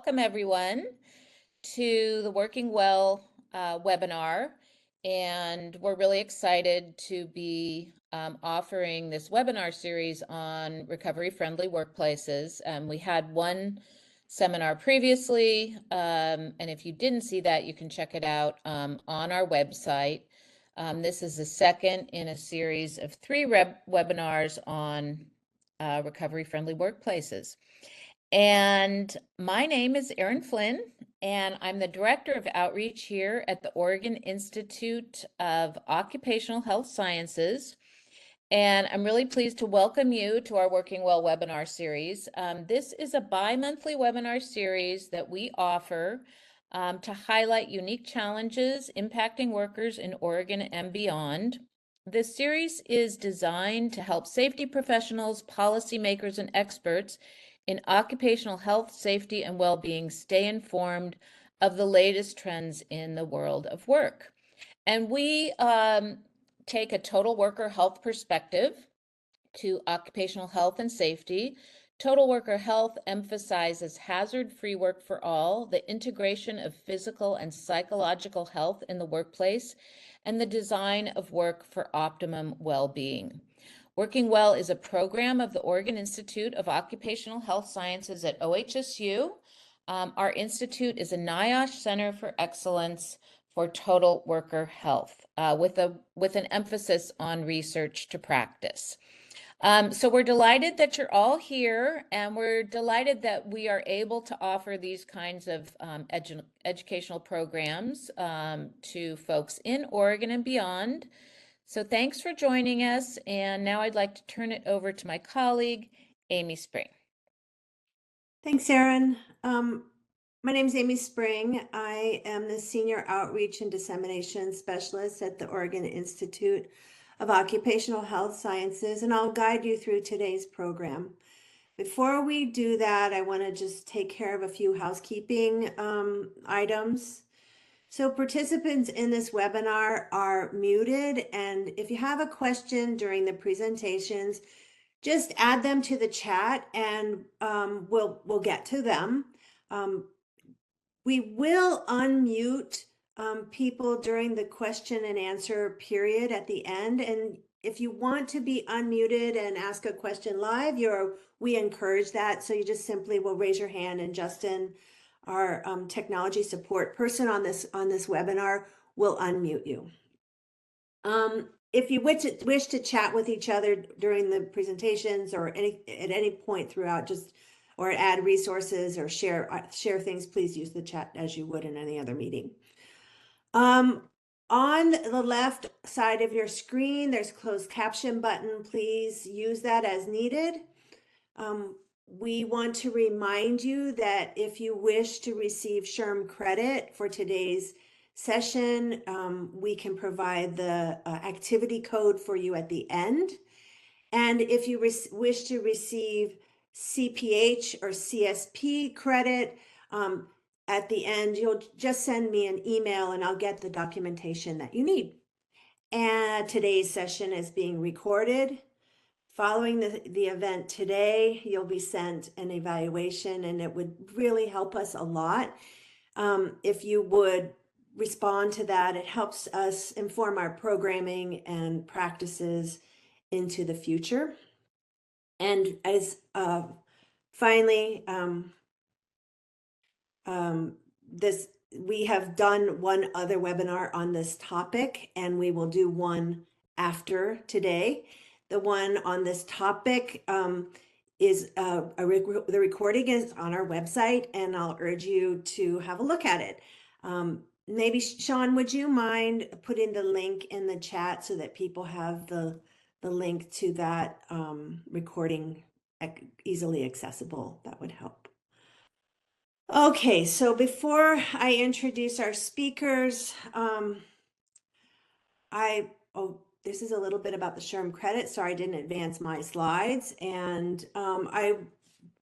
welcome everyone to the Working Well webinar. And we're really excited to be offering this webinar series on recovery-friendly workplaces. We had one seminar previously, and if you didn't see that, you can check it out on our website. This is the second in a series of three webinars on recovery-friendly workplaces. And my name is Erin Flynn, and I'm the Director of Outreach here at the Oregon Institute of Occupational Health Sciences. And I'm really pleased to welcome you to our Working Well webinar series. This is a bi-monthly webinar series that we offer to highlight unique challenges impacting workers in Oregon and beyond. This series is designed to help safety professionals, policymakers, and experts in occupational health, safety, and well-being stay informed of the latest trends in the world of work. And we take a total worker health perspective to occupational health and safety. Total worker health emphasizes hazard-free work for all, the integration of physical and psychological health in the workplace, and the design of work for optimum well-being. Working Well is a program of the Oregon Institute of Occupational Health Sciences at OHSU. Our institute is a NIOSH Center for Excellence for Total Worker Health, with an emphasis on research to practice. So we're delighted that you're all here, and we're delighted that we are able to offer these kinds of educational programs to folks in Oregon and beyond. So thanks for joining us, and now I'd like to turn it over to my colleague, Amy Spring. Thanks, Erin. My name is Amy Spring. I am the Senior Outreach and Dissemination Specialist at the Oregon Institute of Occupational Health Sciences, and I'll guide you through today's program. Before we do that, I want to just take care of a few housekeeping items. So participants in this webinar are muted, and if you have a question during the presentations, just add them to the chat and we'll get to them. We will unmute people during the question and answer period at the end. And if you want to be unmuted and ask a question live, we encourage that. So you just simply will raise your hand, and Justin, our technology support person on this webinar, will unmute you. If you wish to chat with each other during the presentations or at any point throughout, or add resources or share things, please use the chat as you would in any other meeting. On the left side of your screen, there's a closed caption button. Please use that as needed. We want to remind you that if you wish to receive SHRM credit for today's session, we can provide the activity code for you at the end. And if you wish to receive CPH or CSP credit, at the end, you'll just send me an email and I'll get the documentation that you need. And today's session is being recorded. Following the event today, you'll be sent an evaluation, and it would really help us a lot if you would respond to that. It helps us inform our programming and practices into the future. And as finally, we have done one other webinar on this topic, and we will do one after today. The one on this topic is the recording is on our website, and I'll urge you to have a look at it. Maybe Sean, would you mind putting the link in the chat so that people have the link to that recording easily accessible? That would help. Okay, so before I introduce our speakers, this is a little bit about the SHRM credit. Sorry, I didn't advance my slides. And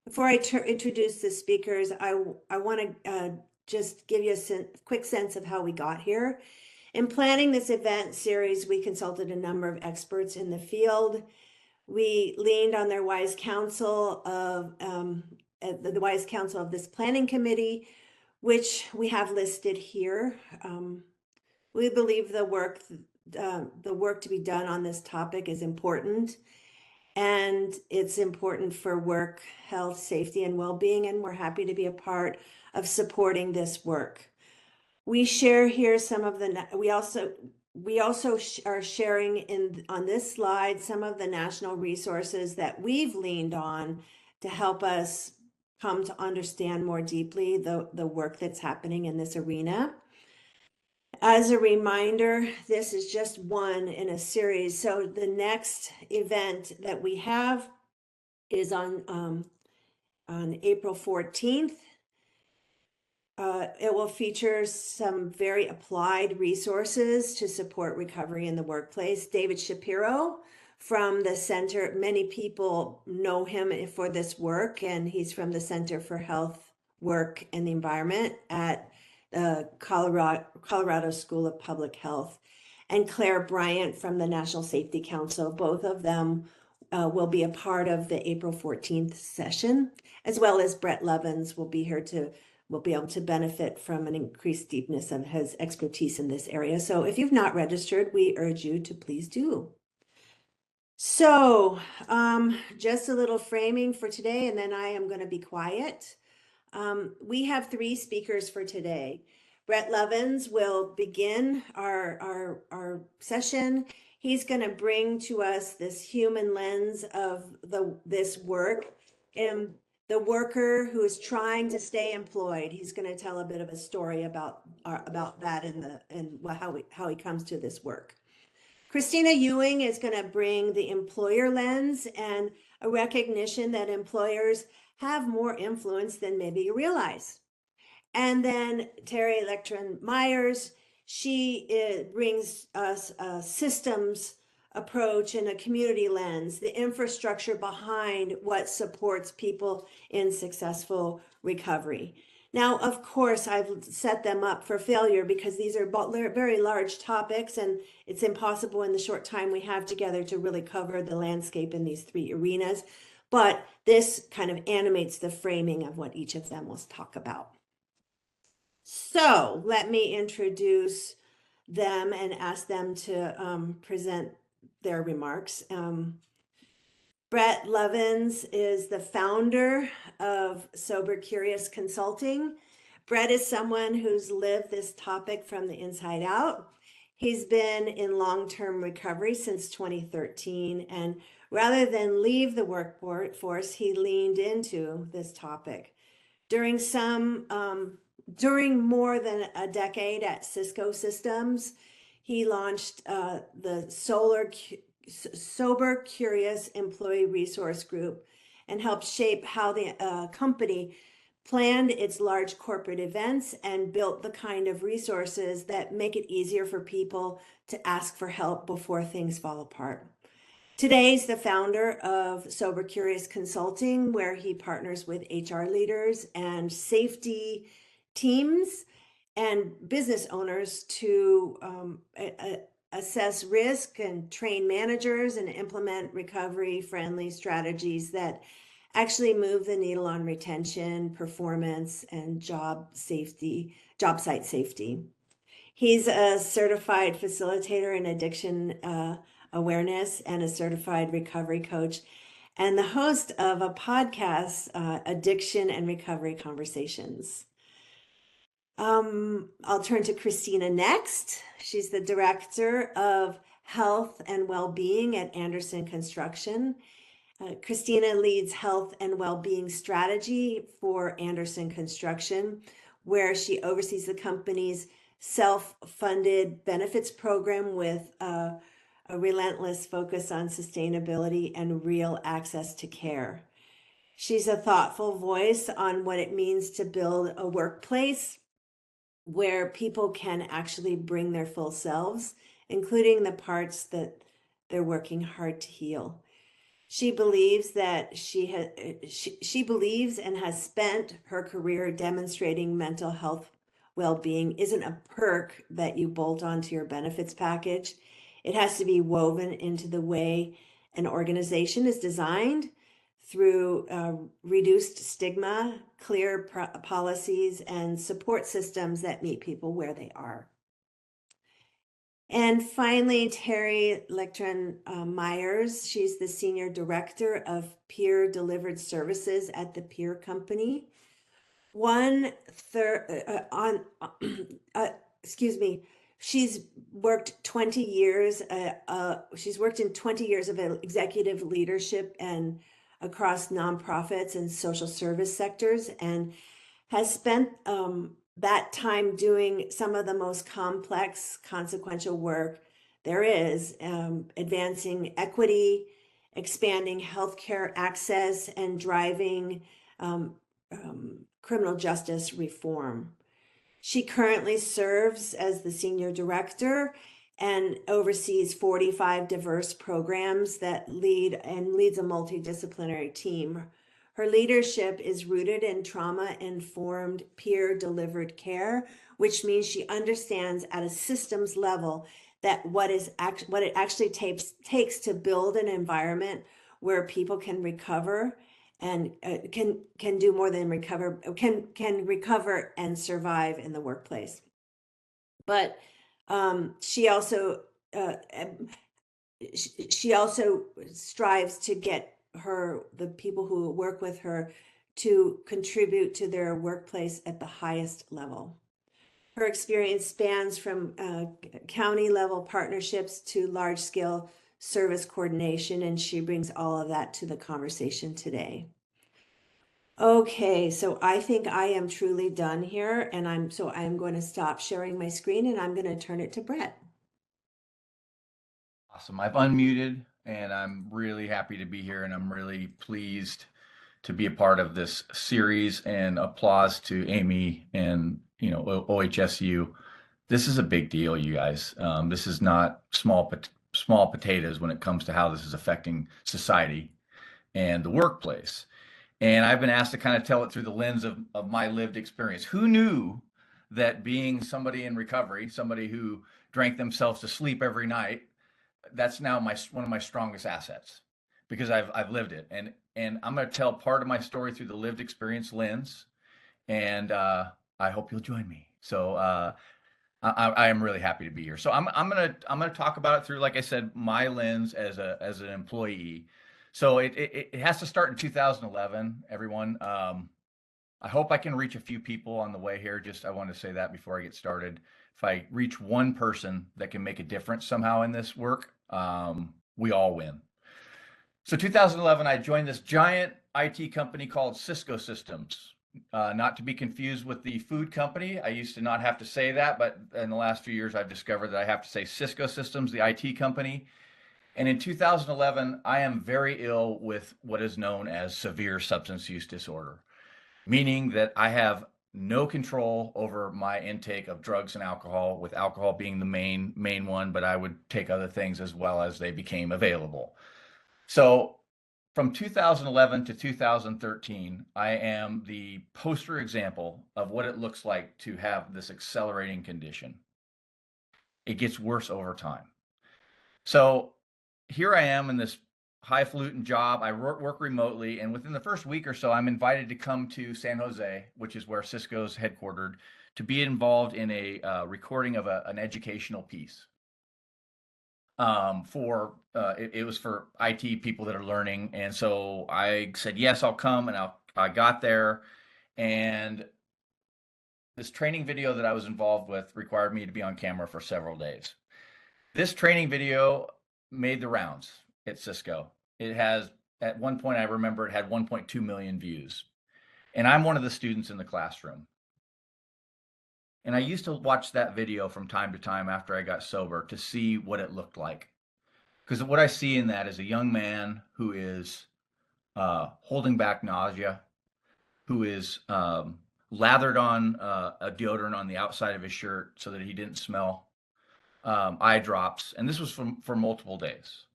before I introduce the speakers, I want to just give you a quick sense of how we got here. In planning this event series, we consulted a number of experts in the field. We leaned on their wise counsel of the wise counsel of this planning committee, which we have listed here. We believe the work to be done on this topic is important, and it's important for work, health, safety, and well-being, and we're happy to be a part of supporting this work. We share here some of the, we also are sharing on this slide some of the national resources that we've leaned on to help us come to understand more deeply the work that's happening in this arena. As a reminder, this is just one in a series. So the next event that we have is on April 14th. It will feature some very applied resources to support recovery in the workplace. David Shapiro from the Center, many people know him for this work, and he's from the Center for Health, Work, and the Environment at the Colorado School of Public Health, and Claire Bryant from the National Safety Council. Both of them will be a part of the April 14th session, as well as Brett Levens will be here will be able to benefit from an increased deepness of his expertise in this area. So if you've not registered, we urge you to please do. So just a little framing for today, and then I am going to be quiet. We have 3 speakers for today. Brett Levens will begin our session. He's going to bring to us this human lens of this work and the worker who is trying to stay employed. He's going to tell a bit of a story about that and how he comes to this work. Christina Ewing is going to bring the employer lens and a recognition that employers have more influence than maybe you realize. And then Terry Electron Myers, she brings us a systems approach and a community lens, the infrastructure behind what supports people in successful recovery. Now, of course, I've set them up for failure because these are very large topics, and it's impossible in the short time we have together to really cover the landscape in these 3 arenas. But this kind of animates the framing of what each of them will talk about. So let me introduce them and ask them to present their remarks. Brett Levens is the founder of Sober Curious Consulting. Brett is someone who's lived this topic from the inside out. He's been in long-term recovery since 2013, and rather than leave the workforce, he leaned into this topic. During more than a decade at Cisco Systems, he launched the Sober Curious Employee Resource Group and helped shape how the company planned its large corporate events and built the kind of resources that make it easier for people to ask for help before things fall apart. Today, he's the founder of Sober Curious Consulting, where he partners with HR leaders and safety teams and business owners to assess risk and train managers and implement recovery-friendly strategies that actually move the needle on retention, performance, and job site safety. He's a certified facilitator in addiction awareness and a certified recovery coach, and the host of a podcast, Addiction and Recovery Conversations. I'll turn to Christina next. She's the Director of Health and Wellbeing at Andersen Construction. Christina leads health and well-being strategy for Andersen Construction, where she oversees the company's self-funded benefits program with a relentless focus on sustainability and real access to care. She's a thoughtful voice on what it means to build a workplace where people can actually bring their full selves, including the parts that they're working hard to heal. She believes that she believes and has spent her career demonstrating mental health well-being isn't a perk that you bolt onto your benefits package. It has to be woven into the way an organization is designed through reduced stigma, clear policies, and support systems that meet people where they are. And finally, Terry Lectren Myers. She's the Senior Director of Peer Delivered Services at the Peer Company. Excuse me, she's worked 20 years, she's worked in 20 years of executive leadership and across nonprofits and social service sectors, and has spent that time doing some of the most complex, consequential work there is, advancing equity, expanding healthcare access, and driving criminal justice reform. She currently serves as the senior director and oversees 45 diverse programs that leads a multidisciplinary team. Her leadership is rooted in trauma-informed, peer-delivered care, which means she understands at a systems level that what it actually takes to build an environment where people can recover and can do more than recover, can recover and survive in the workplace. But she also strives to get the people who work with her to contribute to their workplace at the highest level. Her experience spans from county level partnerships to large scale service coordination, and she brings all of that to the conversation today. Okay, so I think I am truly done here, and I'm going to stop sharing my screen, and I'm going to turn it to Brett. Awesome. I've unmuted, and I'm really happy to be here, and I'm really pleased to be a part of this series, and applause to Amy and OHSU. This is a big deal, you guys. This is not small potatoes when it comes to how this is affecting society and the workplace. And I've been asked to kind of tell it through the lens of my lived experience. Who knew that being somebody in recovery, somebody who drank themselves to sleep every night, that's now one of my strongest assets, because I've lived it. And I'm going to tell part of my story through the lived experience lens. And I hope you'll join me. So I am really happy to be here. So I'm gonna talk about it through, like I said, my lens as an employee. So it has to start in 2011, everyone. I hope I can reach a few people on the way here. I want to say that before I get started. If I reach one person that can make a difference somehow in this work, we all win. So 2011, I joined this giant IT company called Cisco Systems. Not to be confused with the food company. I used to not have to say that, but in the last few years, I've discovered that I have to say Cisco Systems, the IT company. And in 2011, I am very ill with what is known as severe substance use disorder, meaning that I have no control over my intake of drugs and alcohol, with alcohol being the main one, but I would take other things as well as they became available. So from 2011 to 2013, I am the poster example of what it looks like to have this accelerating condition. It gets worse over time. So here I am in this highfalutin job. I work remotely, and within the first week or so, I'm invited to come to San Jose, which is where Cisco's headquartered, to be involved in a recording of an educational piece. It was for IT people that are learning, and so I said yes, I'll come, and I got there, and this training video that I was involved with required me to be on camera for several days. This training video made the rounds at Cisco. It has, at one point I remember, it had 1.2 million views, and I'm one of the students in the classroom. And I used to watch that video from time to time after I got sober to see what it looked like. Because what I see in that is a young man who is holding back nausea, who is lathered on a deodorant on the outside of his shirt so that he didn't smell, eye drops. And this was for multiple days.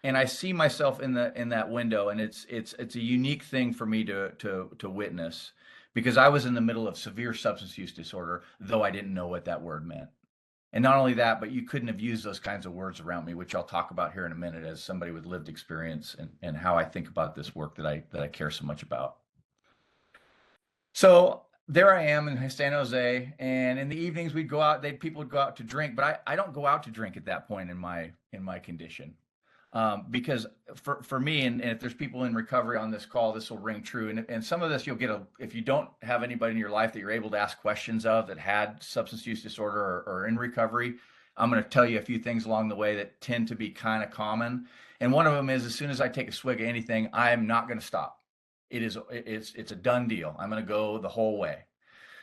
And I see myself in that window, and it's a unique thing for me to witness, because I was in the middle of severe substance use disorder, though I didn't know what that word meant. And not only that, but you couldn't have used those kinds of words around me, which I'll talk about here in a minute as somebody with lived experience and how I think about this work that I care so much about. So there I am in San Jose, and in the evenings we'd go out. People would go out to drink, but I don't go out to drink at that point in my condition, because for me, and if there's people in recovery on this call, this will ring true. And some of this you'll get if you don't have anybody in your life that you're able to ask questions of that had substance use disorder or in recovery. I'm going to tell you a few things along the way that tend to be kind of common. And one of them is, as soon as I take a swig of anything, I'm not going to stop. It's a done deal. I'm going to go the whole way.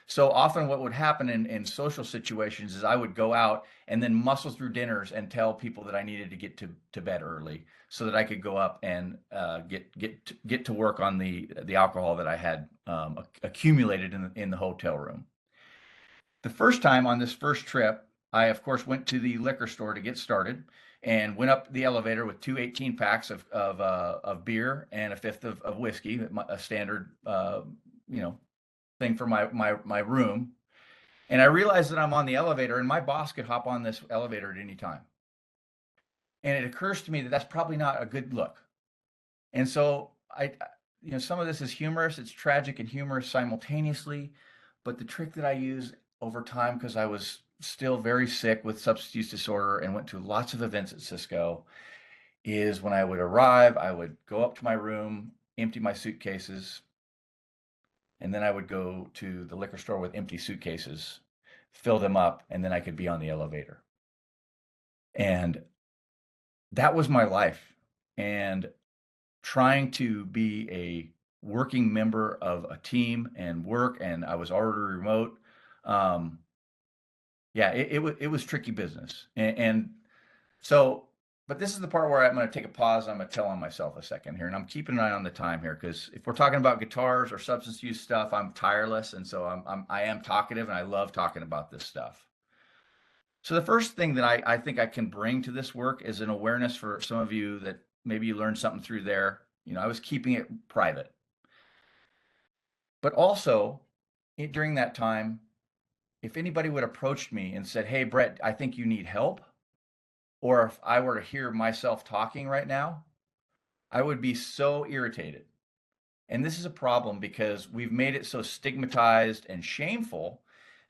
So often what would happen in social situations is I would go out and then muscle through dinners and tell people that I needed to get to bed early so that I could go up and get to work on the alcohol that I had accumulated in the hotel room. The first time on this first trip, I of course went to the liquor store to get started and went up the elevator with two 18 packs of beer and a fifth of whiskey, a standard thing for my room. And I realized that I'm on the elevator and my boss could hop on this elevator at any time. And it occurs to me that that's probably not a good look. And so some of this is humorous, it's tragic and humorous simultaneously. But the trick that I use over time, because I was still very sick with substance use disorder and went to lots of events at Cisco, is when I would arrive, I would go up to my room, empty my suitcases, and then I would go to the liquor store with empty suitcases, fill them up, and then I could be on the elevator. And that was my life. And trying to be a working member of a team and work, and I was already remote. It was tricky business. And so, but this is the part where I'm going to take a pause. I'm going to tell on myself a second here, and I'm keeping an eye on the time here, because if we're talking about guitars or substance use stuff, I'm tireless, and so I am talkative, and I love talking about this stuff. So the first thing that I think I can bring to this work is an awareness for some of you that maybe you learned something through there. I was keeping it private, but also during that time, if anybody would approach me and said, "Hey, Brett, I think you need help," or if I were to hear myself talking right now, I would be so irritated. And this is a problem because we've made it so stigmatized and shameful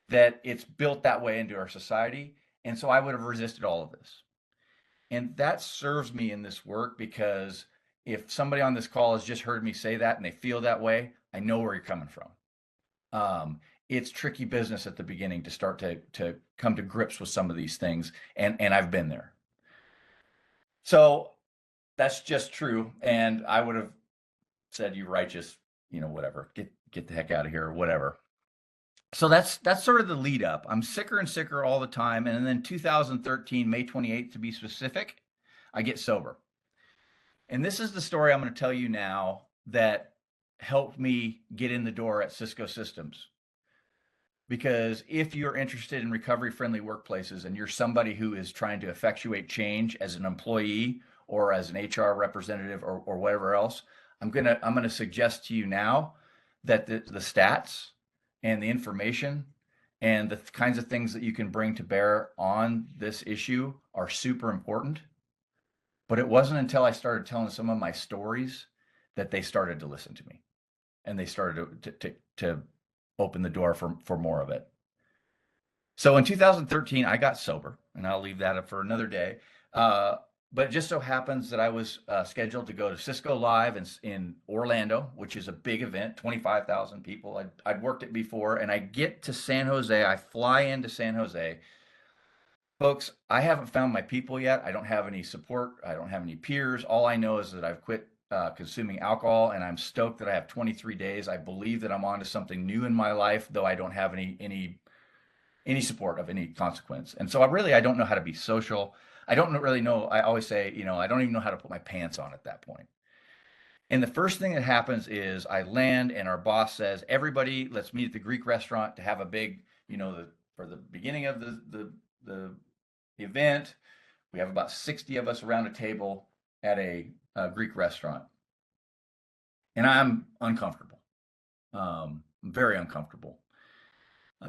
that it's built that way into our society. And so I would have resisted all of this. And that serves me in this work, because if somebody on this call has just heard me say that and they feel that way, I know where you're coming from. It's tricky business at the beginning to start to come to grips with some of these things. And I've been there. So that's just true. And I would have said, "You righteous, whatever, get the heck out of here," or whatever. So that's sort of the lead up. I'm sicker and sicker all the time. And then 2013, May 28th, to be specific, I get sober. And this is the story I'm going to tell you now that helped me get in the door at Cisco Systems. Because if you're interested in recovery-friendly workplaces and you're somebody who is trying to effectuate change as an employee or as an HR representative or whatever else, I'm gonna suggest to you now that the stats and the information and the kinds of things that you can bring to bear on this issue are super important. But it wasn't until I started telling some of my stories that they started to listen to me, and they started to open the door for more of it. So in 2013, I got sober, and I'll leave that up for another day. But it just so happens that I was scheduled to go to Cisco Live in Orlando, which is a big event, 25,000 people. I'd worked it before, and I get to San Jose. I fly into San Jose. Folks, I haven't found my people yet. I don't have any support. I don't have any peers. All I know is that I've quit consuming alcohol, and I'm stoked that I have 23 days. I believe that I'm onto something new in my life, though I don't have any support of any consequence. And so I don't know how to be social. I don't really know. I always say, I don't even know how to put my pants on at that point. And the first thing that happens is I land, and our boss says, "Everybody, let's meet at the Greek restaurant to have a big, for the beginning of the event. We have about 60 of us around a table at a Greek restaurant." And I'm uncomfortable, very uncomfortable.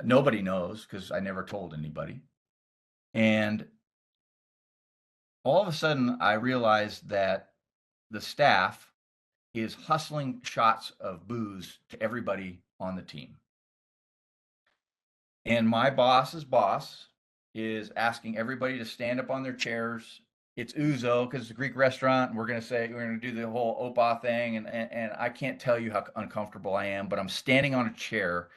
Nobody knows because I never told anybody. And all of a sudden, I realized that the staff is hustling shots of booze to everybody on the team. And my boss's boss is asking everybody to stand up on their chairs. It's ouzo because it's a Greek restaurant. And we're going to do the whole opa thing. And I can't tell you how uncomfortable I am, but I'm standing on a chair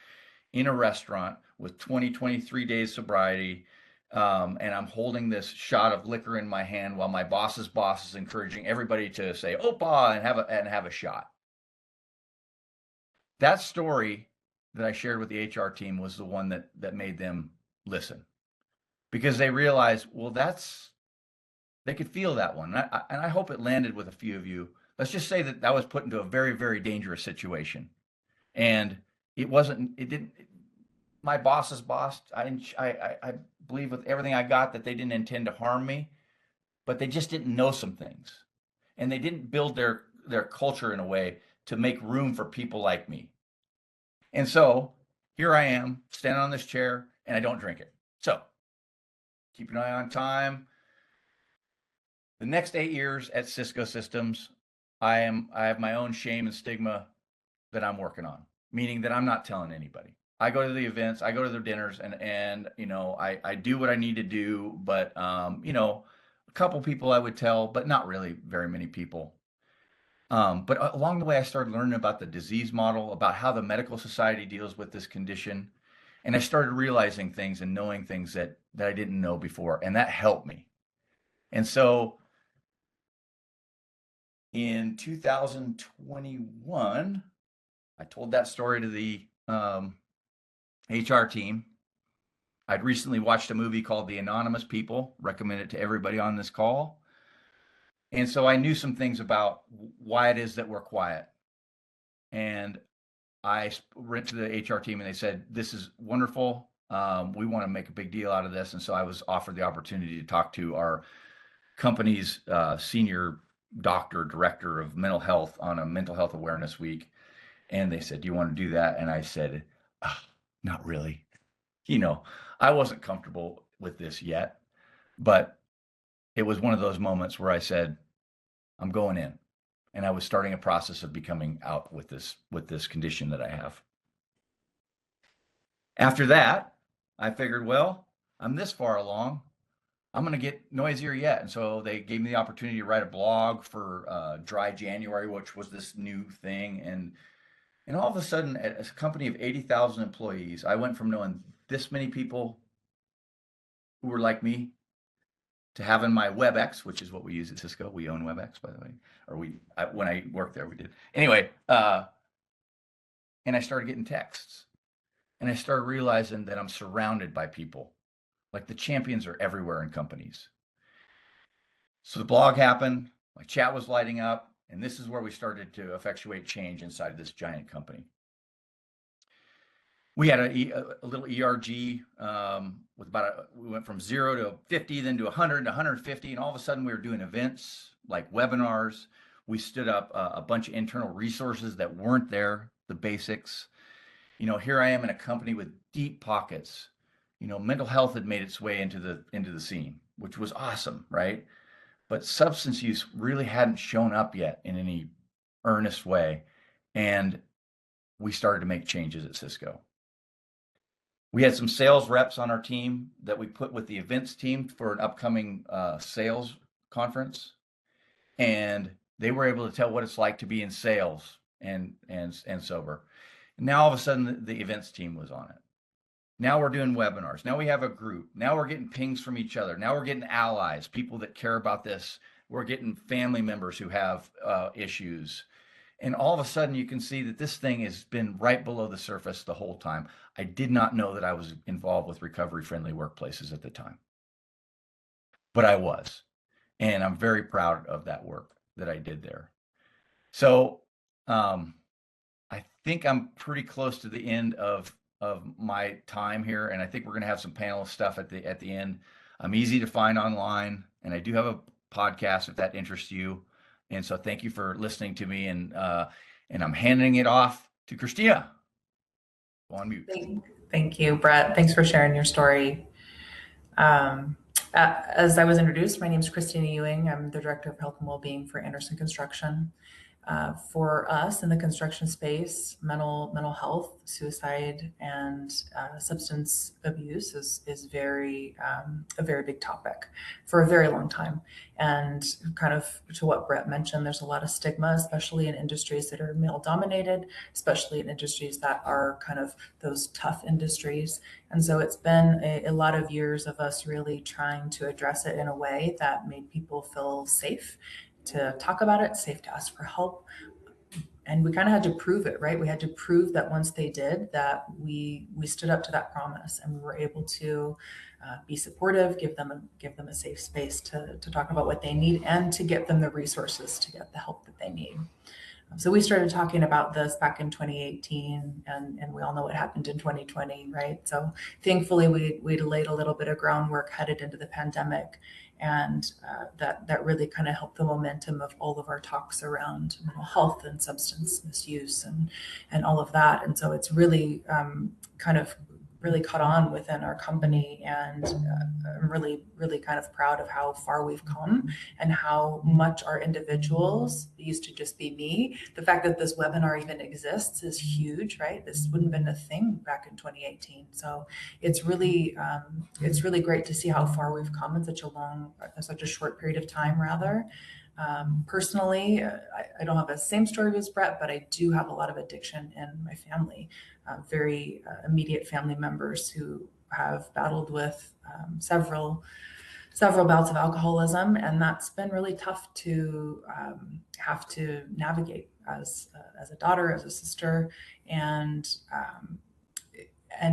in a restaurant with 23 days sobriety. And I'm holding this shot of liquor in my hand while my boss's boss is encouraging everybody to say opa and have a shot. That story that I shared with the HR team was the one that made them listen, because they realized, well, they could feel that one. And I hope it landed with a few of you. Let's just say that was put into a very, very dangerous situation. And my boss's boss, I believe with everything I got that they didn't intend to harm me, but they just didn't know some things. And they didn't build their culture in a way to make room for people like me. And so here I am standing on this chair and I don't drink it. So keep an eye on time. The next 8 years at Cisco Systems, I have my own shame and stigma that I'm working on, meaning that I'm not telling anybody. I go to the events, I go to their dinners, and I do what I need to do, but a couple people I would tell, but not really very many people. But along the way, I started learning about the disease model, about how the medical society deals with this condition. And I started realizing things and knowing things that I didn't know before. And that helped me. And so in 2021, I told that story to the HR team. I'd recently watched a movie called The Anonymous People, recommend it to everybody on this call. And so I knew some things about why it is that we're quiet. And I went to the HR team and they said, this is wonderful. We want to make a big deal out of this. And so I was offered the opportunity to talk to our company's senior director of mental health on a mental health awareness week. And they said, do you want to do that? And I said, not really. I wasn't comfortable with this yet, but it was one of those moments where I said, I'm going in. And I was starting a process of becoming out with this condition that I have. After that, I figured, well, I'm this far along. I'm going to get noisier yet. And so they gave me the opportunity to write a blog for Dry January, which was this new thing. And all of a sudden, at a company of 80,000 employees, I went from knowing this many people who were like me to having my WebEx, which is what we use at Cisco. We own WebEx, by the way, or when I worked there, we did. Anyway, and I started getting texts, and I started realizing that I'm surrounded by people. Like the champions are everywhere in companies. So the blog happened, my chat was lighting up, and this is where we started to effectuate change inside of this giant company. We had a little ERG with we went from 0 to 50, then to 100 to 150. And all of a sudden we were doing events like webinars. We stood up a bunch of internal resources that weren't there, the basics. Here I am in a company with deep pockets. Mental health had made its way into the scene, which was awesome, right? But substance use really hadn't shown up yet in any earnest way. And we started to make changes at Cisco. We had some sales reps on our team that we put with the events team for an upcoming sales conference. And they were able to tell what it's like to be in sales and sober. And now all of a sudden the events team was on it. Now we're doing webinars. Now we have a group. Now we're getting pings from each other. Now we're getting allies, people that care about this. We're getting family members who have issues. And all of a sudden you can see that this thing has been right below the surface the whole time. I did not know that I was involved with recovery-friendly workplaces at the time, but I was. And I'm very proud of that work that I did there. So I think I'm pretty close to the end of my time here. And I think we're going to have some panel stuff at the end. I'm easy to find online, and I do have a podcast if that interests you. And so thank you for listening to me, and I'm handing it off to Christina. Go on mute. Thank you, Brett. Thanks for sharing your story. As I was introduced, my name is Christina Ewing. I'm the Director of Health and Wellbeing for Anderson Construction. For us in the construction space, mental health, suicide, and substance abuse is very a very big topic for a very long time. And kind of to what Brett mentioned, there's a lot of stigma, especially in industries that are male dominated, especially in industries that are kind of those tough industries. And so it's been a lot of years of us really trying to address it in a way that made people feel safe to talk about it, safe to ask for help. And we kind of had to prove it, right? We had to prove that once they did, that we stood up to that promise, and we were able to be supportive, give them a safe space to talk about what they need, and to get them the resources to get the help that they need. So we started talking about this back in 2018, and we all know what happened in 2020, right? So thankfully, we laid a little bit of groundwork headed into the pandemic, and that really kind of helped the momentum of all of our talks around mental health and substance misuse and all of that. And so it's really kind of really caught on within our company, and I'm really kind of proud of how far we've come and how much our individuals, it used to just be me. The fact that this webinar even exists is huge, right? This wouldn't have been a thing back in 2018. So it's really great to see how far we've come in such a short period of time, rather. Personally, I don't have the same story as Brett, but I do have a lot of addiction in my family, very immediate family members who have battled with several bouts of alcoholism, and that's been really tough to have to navigate as a daughter, as a sister, and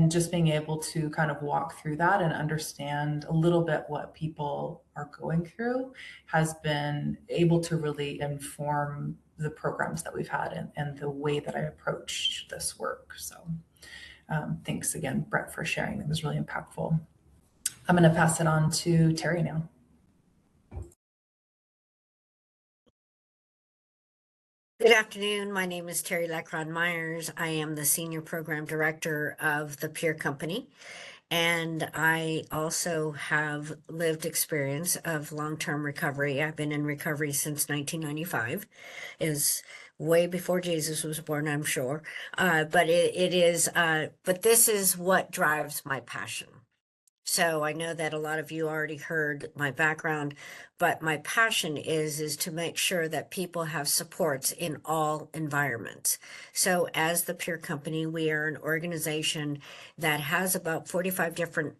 just being able to kind of walk through that and understand a little bit what people are going through has been able to really inform the programs that we've had and the way that I approach this work. So thanks again, Brett, for sharing. It was really impactful. I'm going to pass it on to Terry now. Good afternoon. My name is Terry Leckrod Myers. I am the Senior Program Director of the Peer Company, and I also have lived experience of long-term recovery. I've been in recovery since 1995. Is way before Jesus was born, I'm sure. But this is what drives my passion. So I know that a lot of you already heard my background, but my passion is to make sure that people have supports in all environments. So as the Peer Company, we are an organization that has about 45 different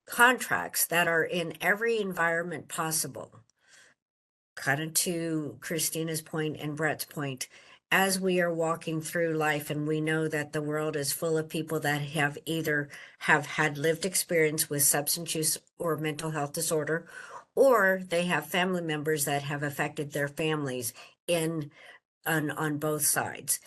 contracts that are in every environment possible. Kind of to Christina's point and Brett's point, as we are walking through life and we know that the world is full of people that have either have had lived experience with substance use or mental health disorder, or they have family members that have affected their families on both sides.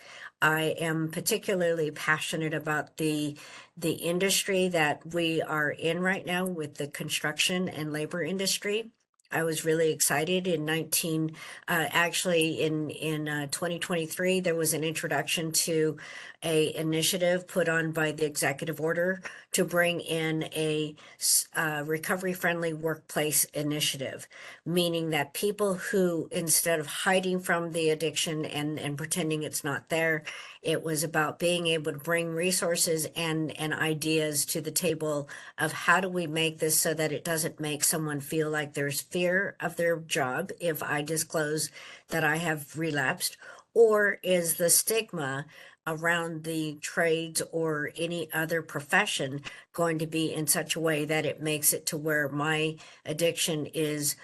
I am particularly passionate about the industry that we are in right now with the construction and labor industry. I was really excited in 2023, there was an introduction to a initiative put on by the executive order to bring in a recovery-friendly workplace initiative, meaning that people who, instead of hiding from the addiction and pretending it's not there, it was about being able to bring resources and ideas to the table of how do we make this so that it doesn't make someone feel like there's fear of their job if I disclose that I have relapsed, or is the stigma around the trades or any other profession going to be in such a way that it makes it to where my addiction is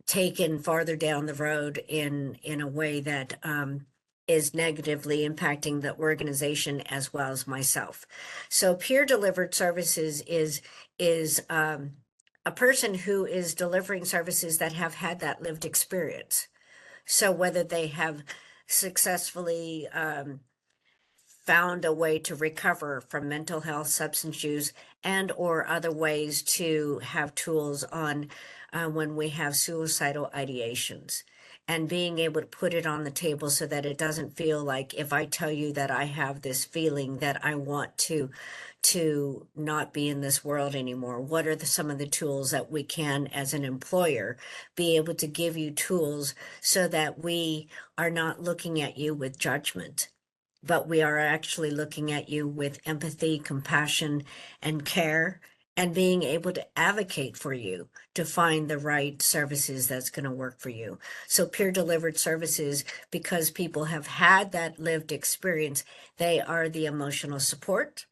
taken farther down the road in a way that is negatively impacting the organization as well as myself. So peer delivered services is a person who is delivering services that have had that lived experience. So whether they have successfully found a way to recover from mental health, substance use, and or other ways to have tools on when we have suicidal ideations. and being able to put it on the table so that it doesn't feel like if I tell you that I have this feeling that I want to not be in this world anymore. What are some of the tools that we can, as an employer, be able to give you tools so that we are not looking at you with judgment, but we are actually looking at you with empathy, compassion, and care, and being able to advocate for you to find the right services that's going to work for you. So peer delivered services, because people have had that lived experience, they are the emotional support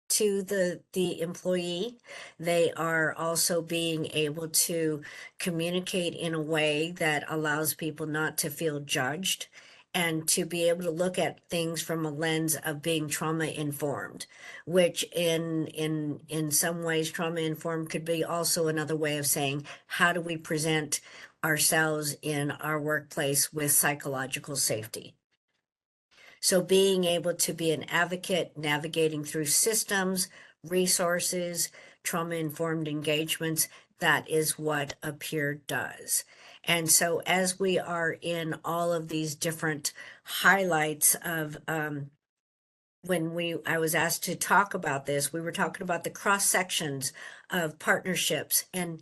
to the employee. They are also being able to communicate in a way that allows people not to feel judged, and to be able to look at things from a lens of being trauma informed, which in some ways trauma informed could be also another way of saying, how do we present ourselves in our workplace with psychological safety? So being able to be an advocate, navigating through systems, resources, trauma-informed engagements, that is what a peer does. And so as we are in all of these different highlights of when I was asked to talk about this, we were talking about the cross sections of partnerships, and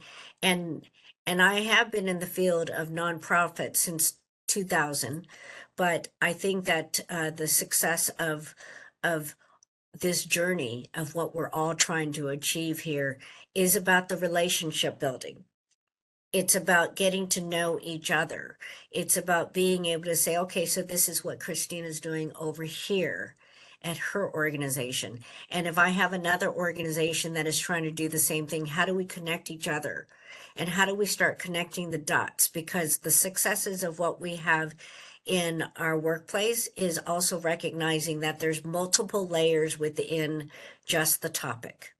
I have been in the field of nonprofit since 2000, but I think that the success of this journey of what we're all trying to achieve here is about the relationship building. It's about getting to know each other. It's about being able to say, okay, so this is what Christina's doing over here at her organization. And if I have another organization that is trying to do the same thing, how do we connect each other? And how do we start connecting the dots? Because the successes of what we have in our workplace is also recognizing that there's multiple layers within just the topic.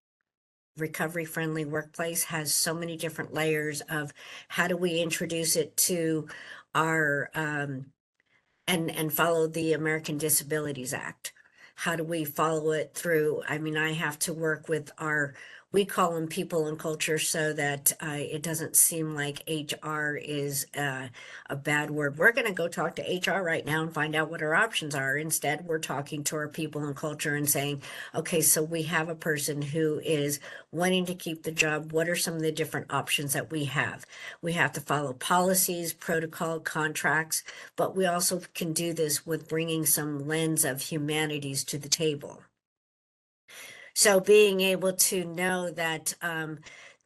Recovery friendly workplace has so many different layers of how do we introduce it to our and follow the American Disabilities Act. How do we follow it through? I mean, I have to work with we call them people and culture, so that it doesn't seem like HR is a bad word. We're going to go talk to HR right now and find out what our options are. Instead, we're talking to our people and culture and saying, okay, so we have a person who is wanting to keep the job. What are some of the different options that we have? We have to follow policies, protocol, contracts, but we also can do this with bringing some lens of humanities to the table. So being able to know that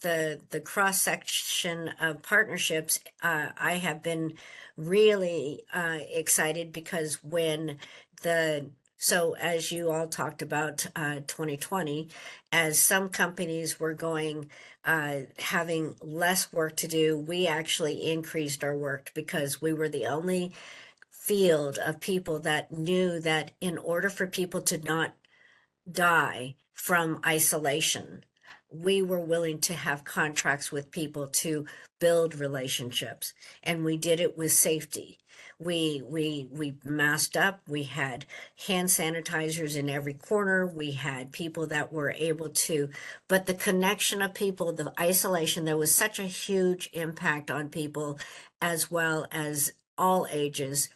the cross section of partnerships, I have been really excited, because so as you all talked about 2020, as some companies were having less work to do, we actually increased our work, because we were the only field of people that knew that in order for people to not die from isolation, we were willing to have contracts with people to build relationships, and we did it with safety. We masked up. We had hand sanitizers in every corner. We had people that were able to, but the connection of people, the isolation, there was such a huge impact on people, as well as all ages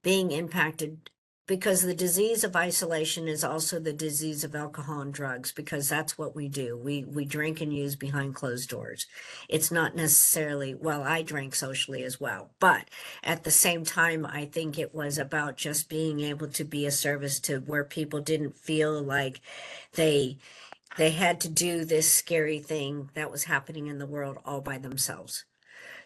being impacted, because the disease of isolation is also the disease of alcohol and drugs, because that's what we do. We drink and use behind closed doors. It's not necessarily, well, I drank socially as well, but at the same time, I think it was about just being able to be a service to where people didn't feel like they had to do this scary thing that was happening in the world all by themselves.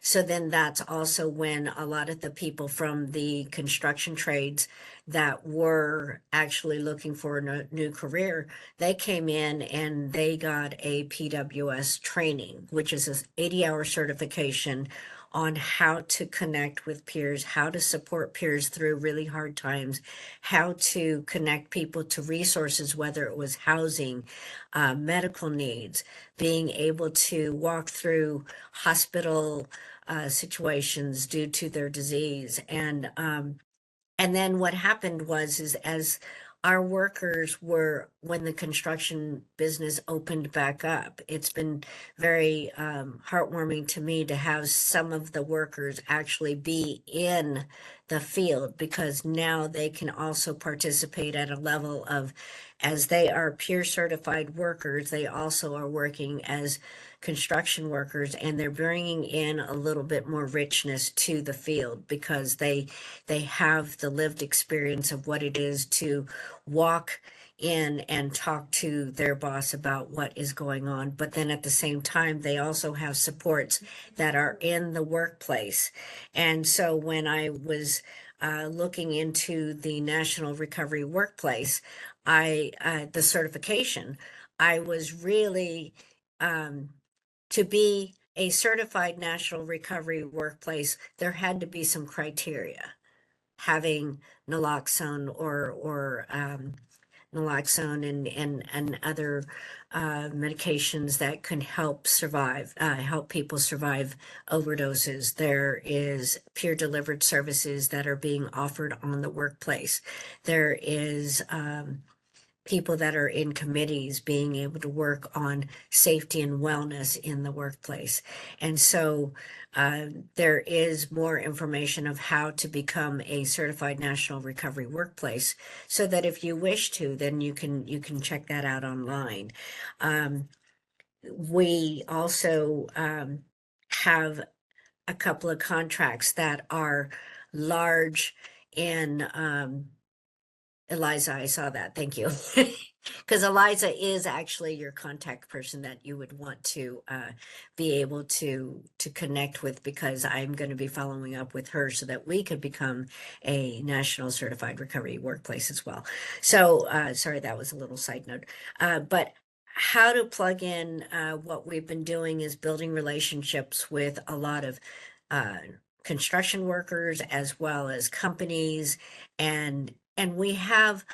So then that's also when a lot of the people from the construction trades that were actually looking for a new career, they came in and they got a PWS training, which is an 80-hour certification on how to connect with peers, how to support peers through really hard times, how to connect people to resources, whether it was housing, medical needs, being able to walk through hospital situations due to their disease. And then what happened was, as our workers were, when the construction business opened back up, it's been very heartwarming to me to have some of the workers actually be in the field, because now they can also participate at a level of, as they are peer certified workers, they also are working as construction workers, and they're bringing in a little bit more richness to the field because they have the lived experience of what it is to walk in and talk to their boss about what is going on. But then at the same time, they also have supports that are in the workplace. And so when I was looking into the National Recovery Workplace, the certification, I was really, to be a certified National Recovery Workplace, there had to be some criteria. Having naloxone or naloxone and other medications that can help help people survive overdoses. There is peer delivered services that are being offered on the workplace. There is people that are in committees being able to work on safety and wellness in the workplace. And so there is more information of how to become a certified National Recovery Workplace, so that if you wish to, then you can check that out online. We also have a couple of contracts that are large in Eliza, I saw that. Thank you. Because Eliza is actually your contact person that you would want to be able to connect with, because I'm going to be following up with her so that we could become a National Certified Recovery Workplace as well. So sorry, that was a little side note. But how to plug in what we've been doing is building relationships with a lot of construction workers as well as companies, and we have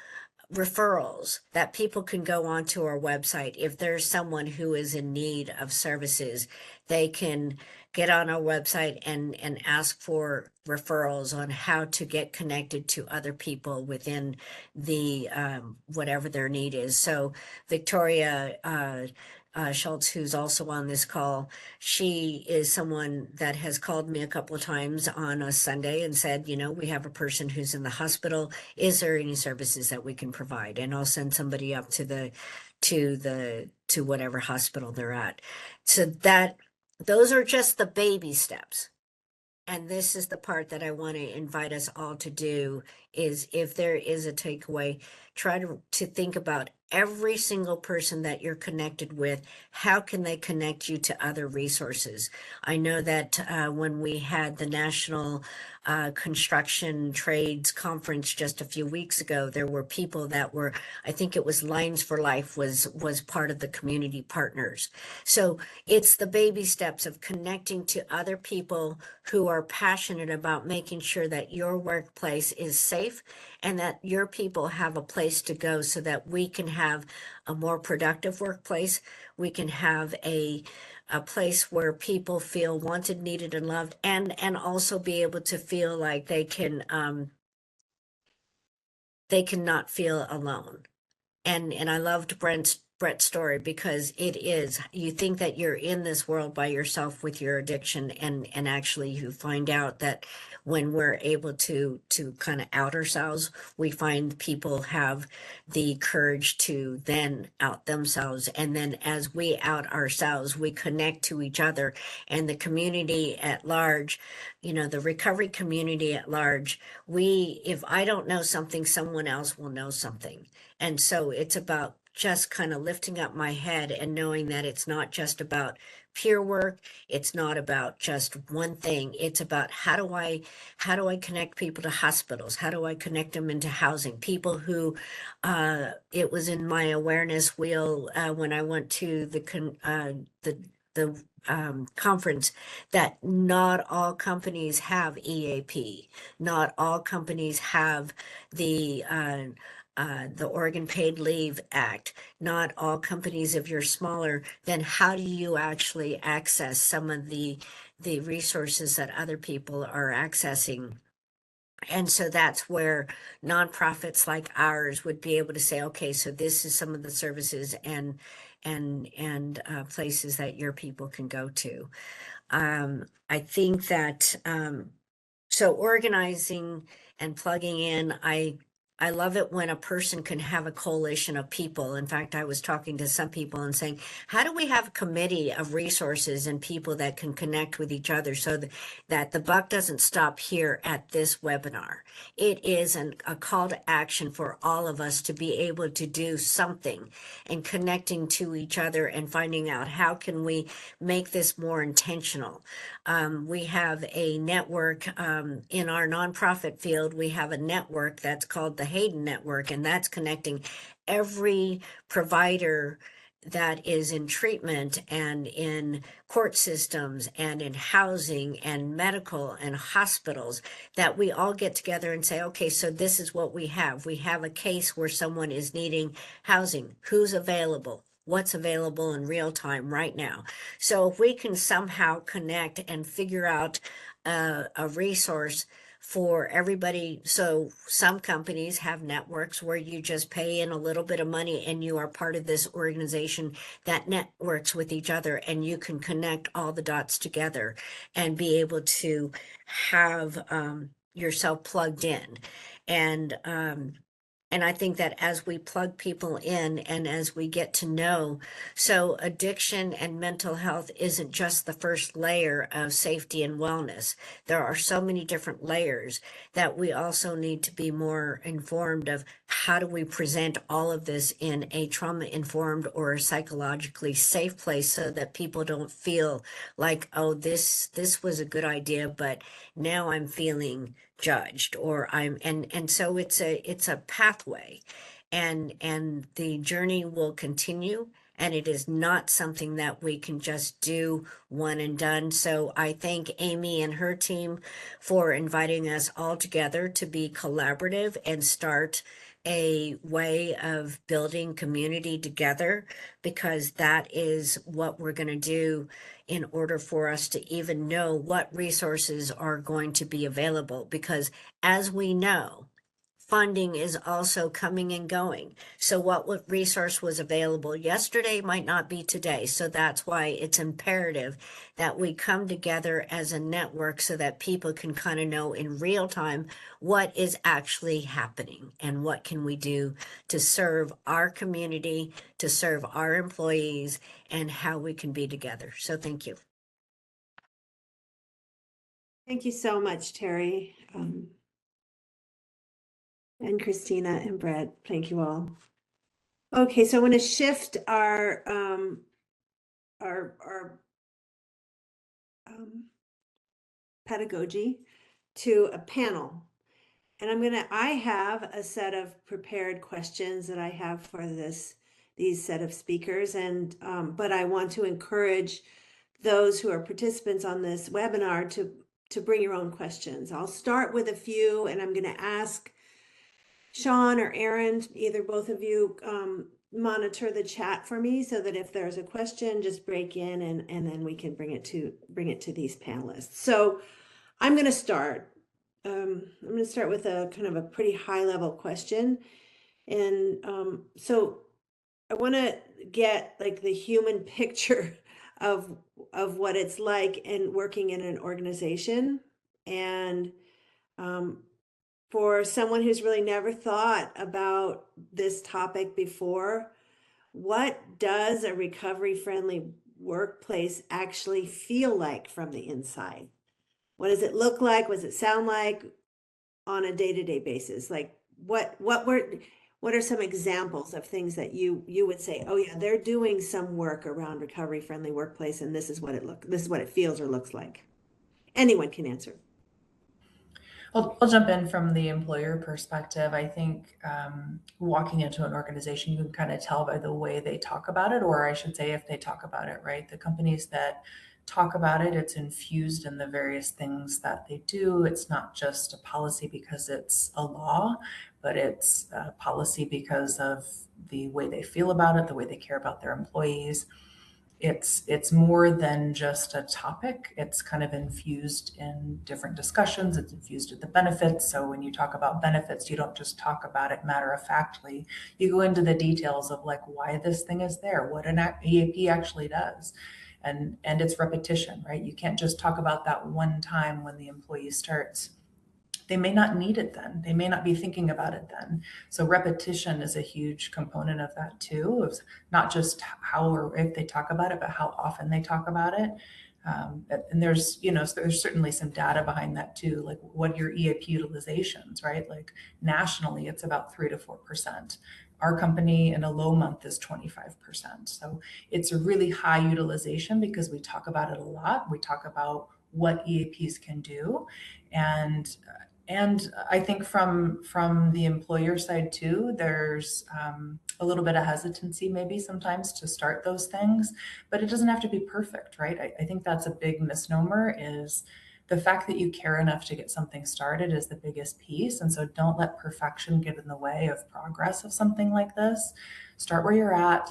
referrals that people can go onto our website. If there's someone who is in need of services, they can get on our website and ask for referrals on how to get connected to other people within the whatever their need is. So Victoria Schultz, who's also on this call, she is someone that has called me a couple of times on a Sunday and said, you know, we have a person who's in the hospital. Is there any services that we can provide? And I'll send somebody up to whatever hospital they're at. So that those are just the baby steps. And this is the part that I want to invite us all to do, is if there is a takeaway, try to think about every single person that you're connected with. How can they connect you to other resources? I know that when we had the National Construction Trades Conference just a few weeks ago, there were people that were, I think it was Lines for Life was part of the community partners. So it's the baby steps of connecting to other people who are passionate about making sure that your workplace is safe and that your people have a place to go, so that we can have a more productive workplace. We can have a place where people feel wanted, needed, and loved, and also be able to feel like they can not feel alone. And I loved Brett's story, because it is, you think that you're in this world by yourself with your addiction, and actually you find out that when we're able to kind of out ourselves, we find people have the courage to then out themselves. And then as we out ourselves, we connect to each other and the community at large, you know, the recovery community at large. If I don't know something, someone else will know something. And so it's about just kind of lifting up my head and knowing that it's not just about peer work. It's not about just one thing. It's about how do I connect people to hospitals? How do I connect them into housing? People who, it was in my awareness wheel when I went to the conference, that not all companies have EAP. Not all companies have the Oregon Paid Leave Act. Not all companies, if you're smaller, then how do you actually access some of the resources that other people are accessing? And so that's where nonprofits like ours would be able to say, okay, so this is some of the services and places that your people can go to. I think that so organizing and plugging in, I love it when a person can have a coalition of people. In fact, I was talking to some people and saying, how do we have a committee of resources and people that can connect with each other so that the buck doesn't stop here at this webinar? It is a call to action for all of us to be able to do something and connecting to each other and finding out how can we make this more intentional. We have a network in our nonprofit field. We have a network that's called the Hayden Network, and that's connecting every provider that is in treatment and in court systems and in housing and medical and hospitals, that we all get together and say, okay, so this is what we have. We have a case where someone is needing housing. Who's available? What's available in real time right now? So if we can somehow connect and figure out a resource for everybody. So some companies have networks where you just pay in a little bit of money and you are part of this organization that networks with each other, and you can connect all the dots together and be able to have yourself plugged in. And I think that as we plug people in and as we get to know, so addiction and mental health isn't just the first layer of safety and wellness. There are so many different layers that we also need to be more informed of how do we present all of this in a trauma-informed or psychologically safe place so that people don't feel like, oh, this was a good idea, but now I'm feeling judged, or and so it's a pathway, and the journey will continue, and it is not something that we can just do one and done. So I thank Amy and her team for inviting us all together to be collaborative and start a way of building community together, because that is what we're going to do in order for us to even know what resources are going to be available. Because as we know, funding is also coming and going. So what resource was available yesterday might not be today. So that's why it's imperative that we come together as a network so that people can kind of know in real time what is actually happening and what can we do to serve our community, to serve our employees, and how we can be together. So thank you. Thank you so much, Terry. And Christina and Brett, thank you all. Okay, so I want to shift our pedagogy to a panel. And I have a set of prepared questions that I have for these set of speakers, and but I want to encourage those who are participants on this webinar to bring your own questions. I'll start with a few, and I'm going to ask Sean or Aaron, either both of you, monitor the chat for me so that if there's a question, just break in and then we can bring it to these panelists. So I'm going to start. I'm going to start with a kind of a pretty high level question. And so I want to get like the human picture of what it's like in working in an organization. And for someone who's really never thought about this topic before, what does a recovery-friendly workplace actually feel like from the inside? What does it look like? What does it sound like on a day-to-day basis? Like what are some examples of things that you would say, oh yeah, they're doing some work around recovery-friendly workplace, and this is what it feels or looks like? Anyone can answer. I'll jump in from the employer perspective. I think walking into an organization, you can kind of tell by the way they talk about it, or I should say, if they talk about it, right? The companies that talk about it, it's infused in the various things that they do. It's not just a policy because it's a law, but it's a policy because of the way they feel about it, the way they care about their employees. it's more than just a topic. It's kind of infused in different discussions. It's infused with the benefits. So when you talk about benefits, you don't just talk about it matter of factly. You go into the details of like why this thing is there, what an EAP actually does. And it's repetition, right? You can't just talk about that one time when the employee starts. They may not need it then. They may not be thinking about it then. So repetition is a huge component of that too, of not just how or if they talk about it, but how often they talk about it. And there's, there's certainly some data behind that too, like what are your EAP utilizations, right? Like nationally, it's about 3 to 4%. Our company in a low month is 25%. So it's a really high utilization because we talk about it a lot. We talk about what EAPs can do. And I think from the employer side too, there's a little bit of hesitancy maybe sometimes to start those things, but it doesn't have to be perfect, right? I think that's a big misnomer, is the fact that you care enough to get something started is the biggest piece. And so don't let perfection get in the way of progress of something like this. Start where you're at,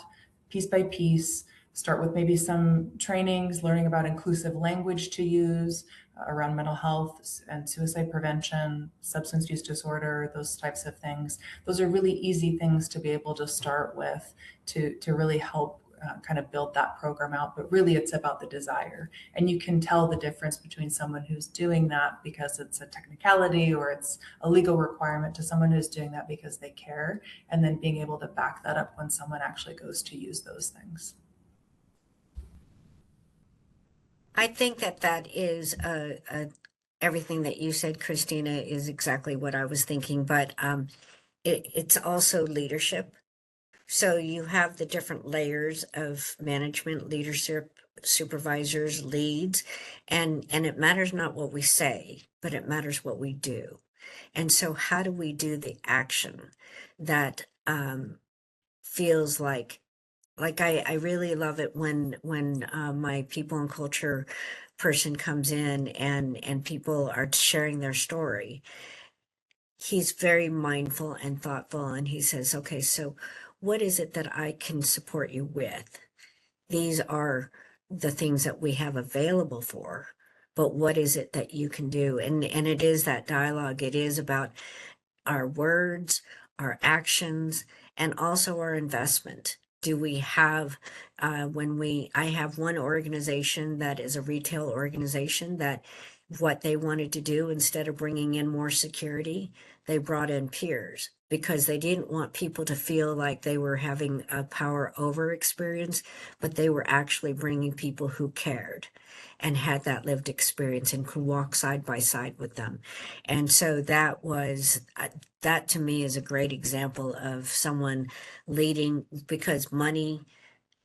piece by piece. Start with maybe some trainings, learning about inclusive language to use around mental health and suicide prevention, substance use disorder, those types of things. Those are really easy things to be able to start with to really help kind of build that program out. But really it's about the desire. And you can tell the difference between someone who's doing that because it's a technicality or it's a legal requirement to someone who's doing that because they care, and then being able to back that up when someone actually goes to use those things. I think that is everything that you said, Christina, is exactly what I was thinking, but it's also leadership. So you have the different layers of management, leadership, supervisors, leads, and it matters not what we say, but it matters what we do. And so how do we do the action that feels like I really love it when my people and culture person comes in and people are sharing their story. He's very mindful and thoughtful, and he says, okay, so what is it that I can support you with? These are the things that we have available for, but what is it that you can do? And it is that dialogue. It is about our words, our actions, and also our investment. Do we have, I have one organization that is a retail organization that what they wanted to do, instead of bringing in more security, they brought in peers because they didn't want people to feel like they were having a power over experience, but they were actually bringing people who cared and had that lived experience and could walk side by side with them. And so that was, that to me is a great example of someone leading, because money,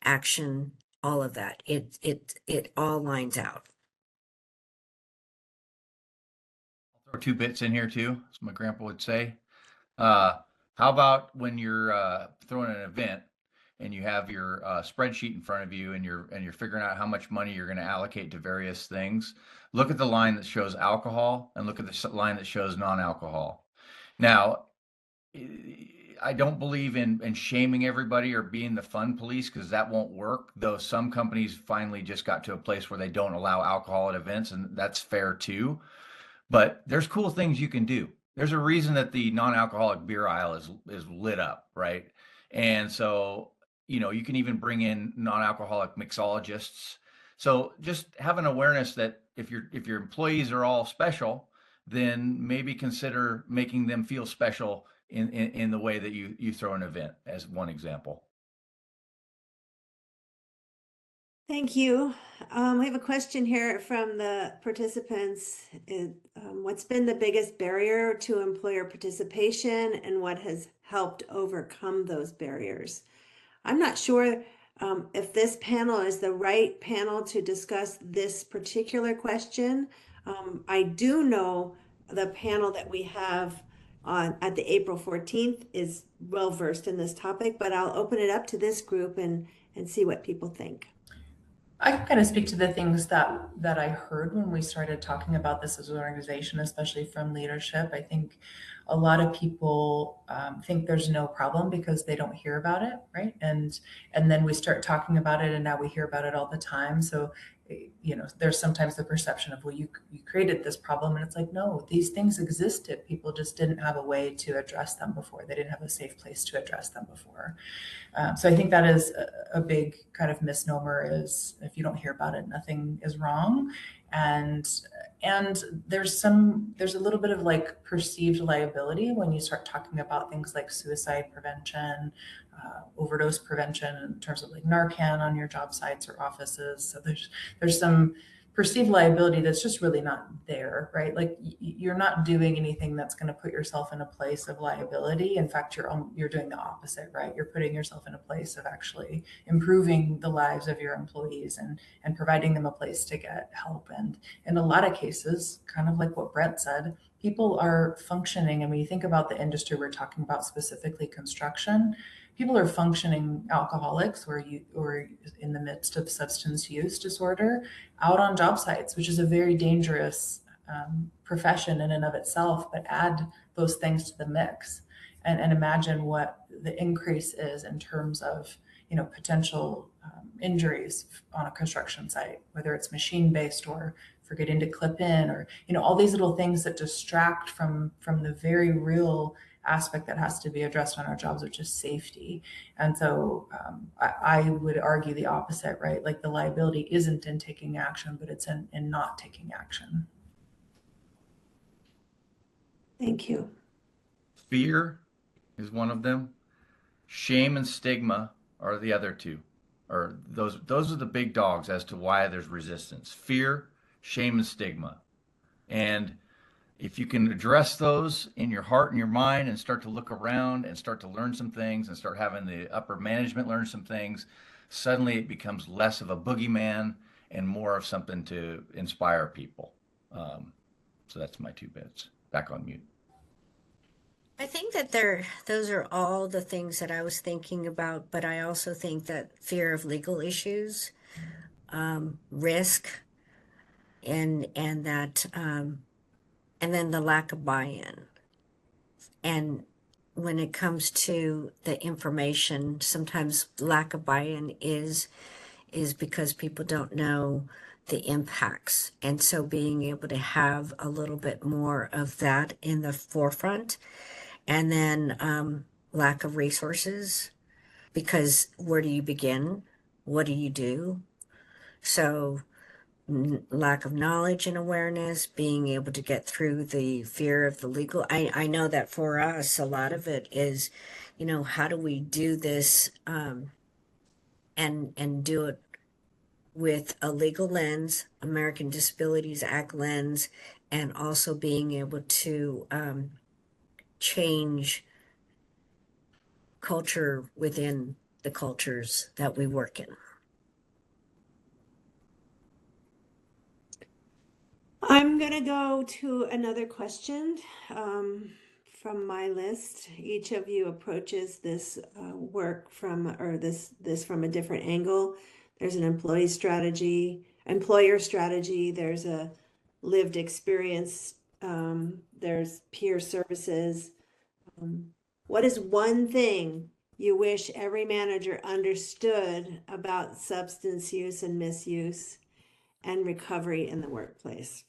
action, all of that, it all lines out. I'll throw 2 bits in here too, as my grandpa would say. How about when you're throwing an event and you have your spreadsheet in front of you and you're figuring out how much money you're going to allocate to various things? Look at the line that shows alcohol and look at the line that shows non-alcohol. Now, I don't believe in shaming everybody or being the fun police, because that won't work. Though some companies finally just got to a place where they don't allow alcohol at events, and that's fair too. But there's cool things you can do. There's a reason that the non-alcoholic beer aisle is lit up, right? And so, you can even bring in non-alcoholic mixologists. So just have an awareness that if your employees are all special, then maybe consider making them feel special in the way that you throw an event, as one example. Thank you. We have a question here from the participants. What's been the biggest barrier to employer participation and what has helped overcome those barriers? I'm not sure if this panel is the right panel to discuss this particular question. I do know the panel that we have on at the April 14th is well versed in this topic, but I'll open it up to this group and see what people think. I can kind of speak to the things that I heard when we started talking about this as an organization, especially from leadership. I think a lot of people think there's no problem because they don't hear about it, right? And then we start talking about it, and now we hear about it all the time. So, you know, there's sometimes the perception of, well, you created this problem, and it's like, no, these things existed. People just didn't have a way to address them before. They didn't have a safe place to address them before. So I think that is a big kind of misnomer, is if you don't hear about it, nothing is wrong. And there's a little bit of like perceived liability when you start talking about things like suicide prevention, overdose prevention in terms of like Narcan on your job sites or offices. So there's some perceived liability that's just really not there, right? Like you're not doing anything that's going to put yourself in a place of liability. In fact, you're doing the opposite, right? You're putting yourself in a place of actually improving the lives of your employees and providing them a place to get help. And in a lot of cases, kind of like what Brett said, people are functioning. And when you think about the industry we're talking about, specifically construction, people are functioning alcoholics or in the midst of substance use disorder out on job sites, which is a very dangerous profession in and of itself. But add those things to the mix, and imagine what the increase is in terms of, you know, potential injuries on a construction site, whether it's machine based or forgetting to clip in, or, you know, all these little things that distract from the very real aspect that has to be addressed on our jobs, which is safety. And so I would argue the opposite, right? Like the liability isn't in taking action, but it's in not taking action. Thank you. Fear is one of them. Shame and stigma are the other two. Or those are the big dogs as to why there's resistance. Fear, shame, and stigma. And if you can address those in your heart and your mind and start to look around and start to learn some things and start having the upper management learn some things, suddenly it becomes less of a boogeyman and more of something to inspire people. So that's my 2 bits. Back on mute. I think that those are all the things that I was thinking about, but I also think that fear of legal issues, risk, and that and then the lack of buy-in. And when it comes to the information, sometimes lack of buy-in is because people don't know the impacts. And so being able to have a little bit more of that in the forefront. And then lack of resources, because where do you begin? What do you do? So lack of knowledge and awareness, being able to get through the fear of the legal. I know that for us, a lot of it is, you know, how do we do this and do it with a legal lens, American Disabilities Act lens, and also being able to change culture within the cultures that we work in. I'm going to go to another question from my list. Each of you approaches this work from, or this from a different angle. There's an employer strategy, there's a lived experience, there's peer services. What is one thing you wish every manager understood about substance use and misuse and recovery in the workplace?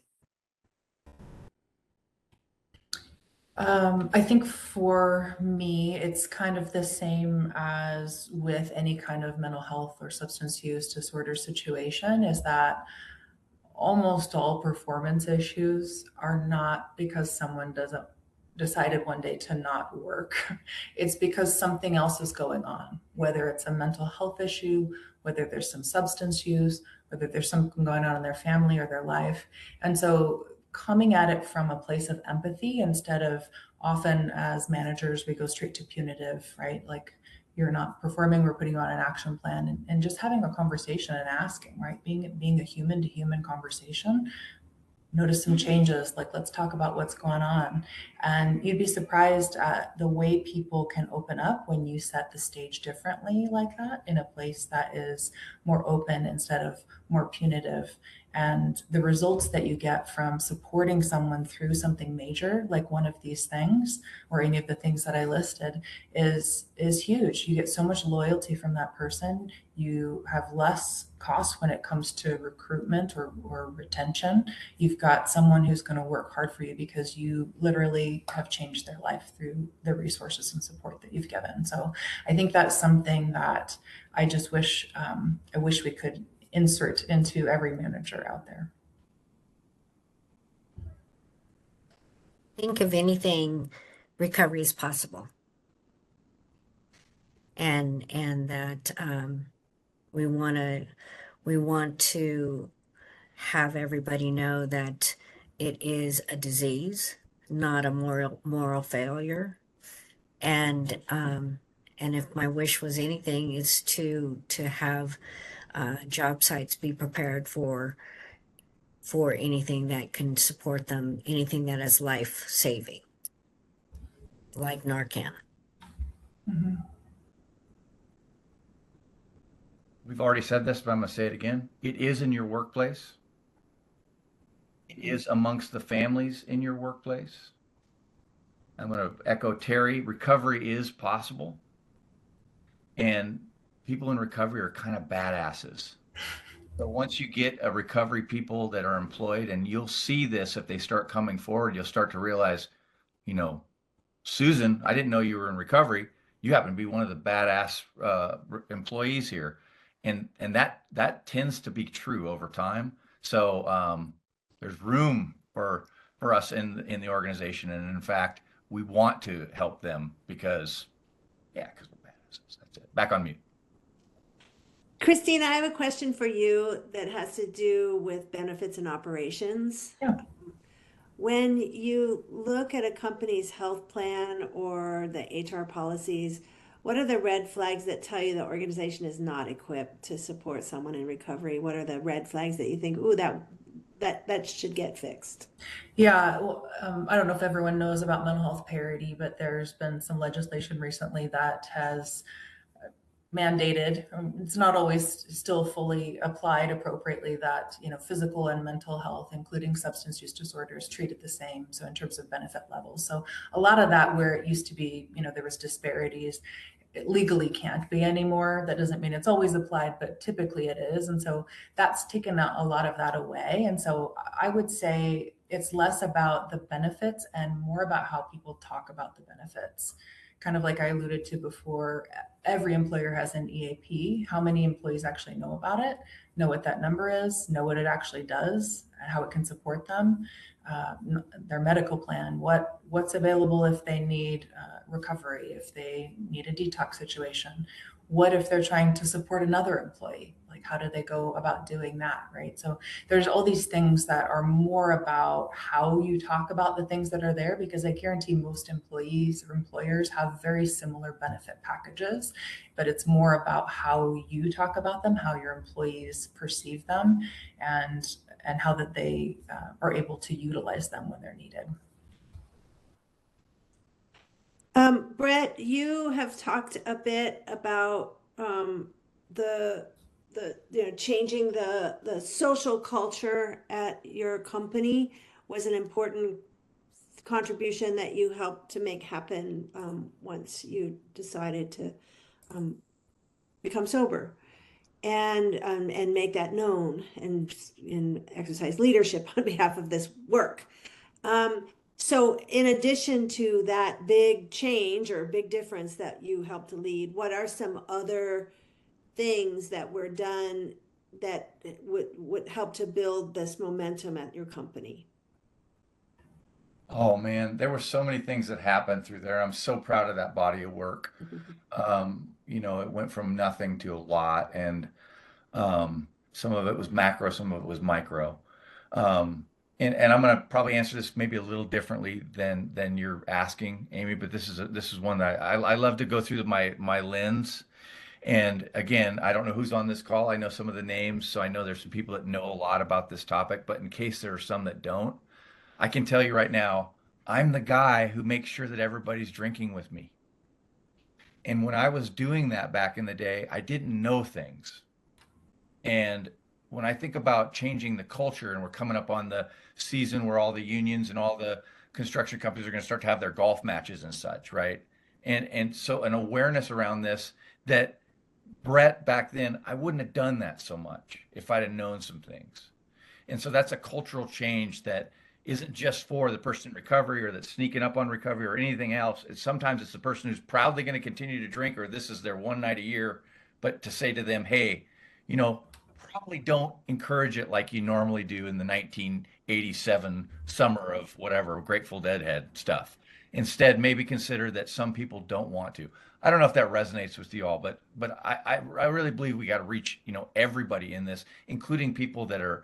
I think for me, it's kind of the same as with any kind of mental health or substance use disorder situation, is that almost all performance issues are not because someone doesn't decided one day to not work. It's because something else is going on, whether it's a mental health issue, whether there's some substance use, whether there's something going on in their family or their life. And so coming at it from a place of empathy, instead of, often as managers, we go straight to punitive, right? Like, you're not performing, we're putting you on an action plan, and just having a conversation and asking, right? Being a human to human conversation notice some changes, like let's talk about what's going on. And you'd be surprised at the way people can open up when you set the stage differently like that, in a place that is more open instead of more punitive. And the results that you get from supporting someone through something major, like one of these things or any of the things that I listed, is huge. You get so much loyalty from that person. You have less costs when it comes to recruitment or retention. You've got someone who's going to work hard for you because you literally have changed their life through the resources and support that you've given. So I think that's something that I just wish I wish we could insert into every manager out there. Think of anything, recovery is possible. And that we want to have everybody know that it is a disease, not a moral failure. And if my wish was anything, is to have job sites be prepared for anything that can support them, anything that is life-saving, like Narcan. Mm-hmm. We've already said this, but I'm going to say it again. It is in your workplace. It is amongst the families in your workplace. I'm going to echo Terry. Recovery is possible. And people in recovery are kind of badasses. So once you get a recovery people that are employed, and you'll see this if they start coming forward, you'll start to realize, you know, Susan, I didn't know you were in recovery. You happen to be one of the badass employees here. And that tends to be true over time. So there's room for us in the organization. And in fact, we want to help them because we're badasses. That's it. Back on mute. Christina, I have a question for you that has to do with benefits and operations. Yeah. When you look at a company's health plan or the HR policies, what are the red flags that tell you the organization is not equipped to support someone in recovery? What are the red flags that you think, ooh, that should get fixed? Yeah, well, I don't know if everyone knows about mental health parity, but there's been some legislation recently that has mandated, it's not always still fully applied appropriately, that, you know, physical and mental health, including substance use disorders, treated the same. So in terms of benefit levels. So a lot of that, where it used to be, you know, there was disparities, it legally can't be anymore. That doesn't mean it's always applied, but typically it is. And so that's taken a lot of that away. And so I would say it's less about the benefits and more about how people talk about the benefits. Kind of like I alluded to before, every employer has an EAP. How many employees actually know about it, know what that number is, know what it actually does, and how it can support them, their medical plan, what's available if they need recovery, if they need a detox situation, what if they're trying to support another employee, like how do they go about doing that, right? So there's all these things that are more about how you talk about the things that are there, because I guarantee most employees or employers have very similar benefit packages, but it's more about how you talk about them, how your employees perceive them, and how that they are able to utilize them when they're needed. Brett, you have talked a bit about the changing the social culture at your company was an important contribution that you helped to make happen once you decided to become sober and make that known and exercise leadership on behalf of this work. So in addition to that big change or big difference that you helped to lead, what are some other things that were done that would help to build this momentum at your company? Oh man, there were so many things that happened through there. I'm so proud of that body of work. You know, it went from nothing to a lot, and some of it was macro, some of it was micro. And I'm going to probably answer this maybe a little differently than you're asking, Amy, but this is one that I love to go through my lens. And again, I don't know who's on this call. I know some of the names, so I know there's some people that know a lot about this topic, but in case there are some that don't, I can tell you right now, I'm the guy who makes sure that everybody's drinking with me. And when I was doing that back in the day, I didn't know things. And when I think about changing the culture, and we're coming up on the season where all the unions and all the construction companies are going to start to have their golf matches and such, right? And so an awareness around this that Brett back then, I wouldn't have done that so much if I'd have known some things. And so that's a cultural change that isn't just for the person in recovery or that's sneaking up on recovery or anything else. It's sometimes it's the person who's proudly going to continue to drink or this is their one night a year, but to say to them, hey, you know, probably don't encourage it like you normally do in the 1987 summer of whatever Grateful Dead had stuff. Instead, maybe consider that some people don't want to. I don't know if that resonates with you all, but I really believe we got to reach, you know, everybody in this, including people that are,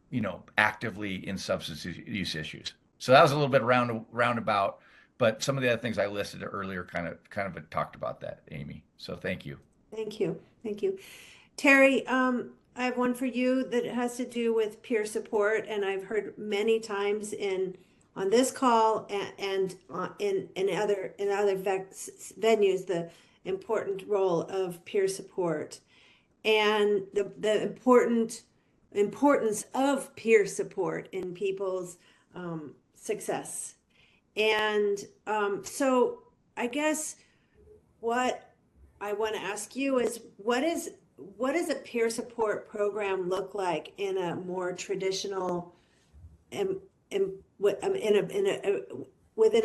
you know, actively in substance use issues. So that was a little bit roundabout, but some of the other things I listed earlier kind of talked about that, Amy. So thank you. Thank you. Thank you. Terry, I have one for you that has to do with peer support, and I've heard many times on this call and in other venues the important role of peer support and the importance of peer support in people's success. And so I guess what I want to ask you is what does a peer support program look like in a more traditional within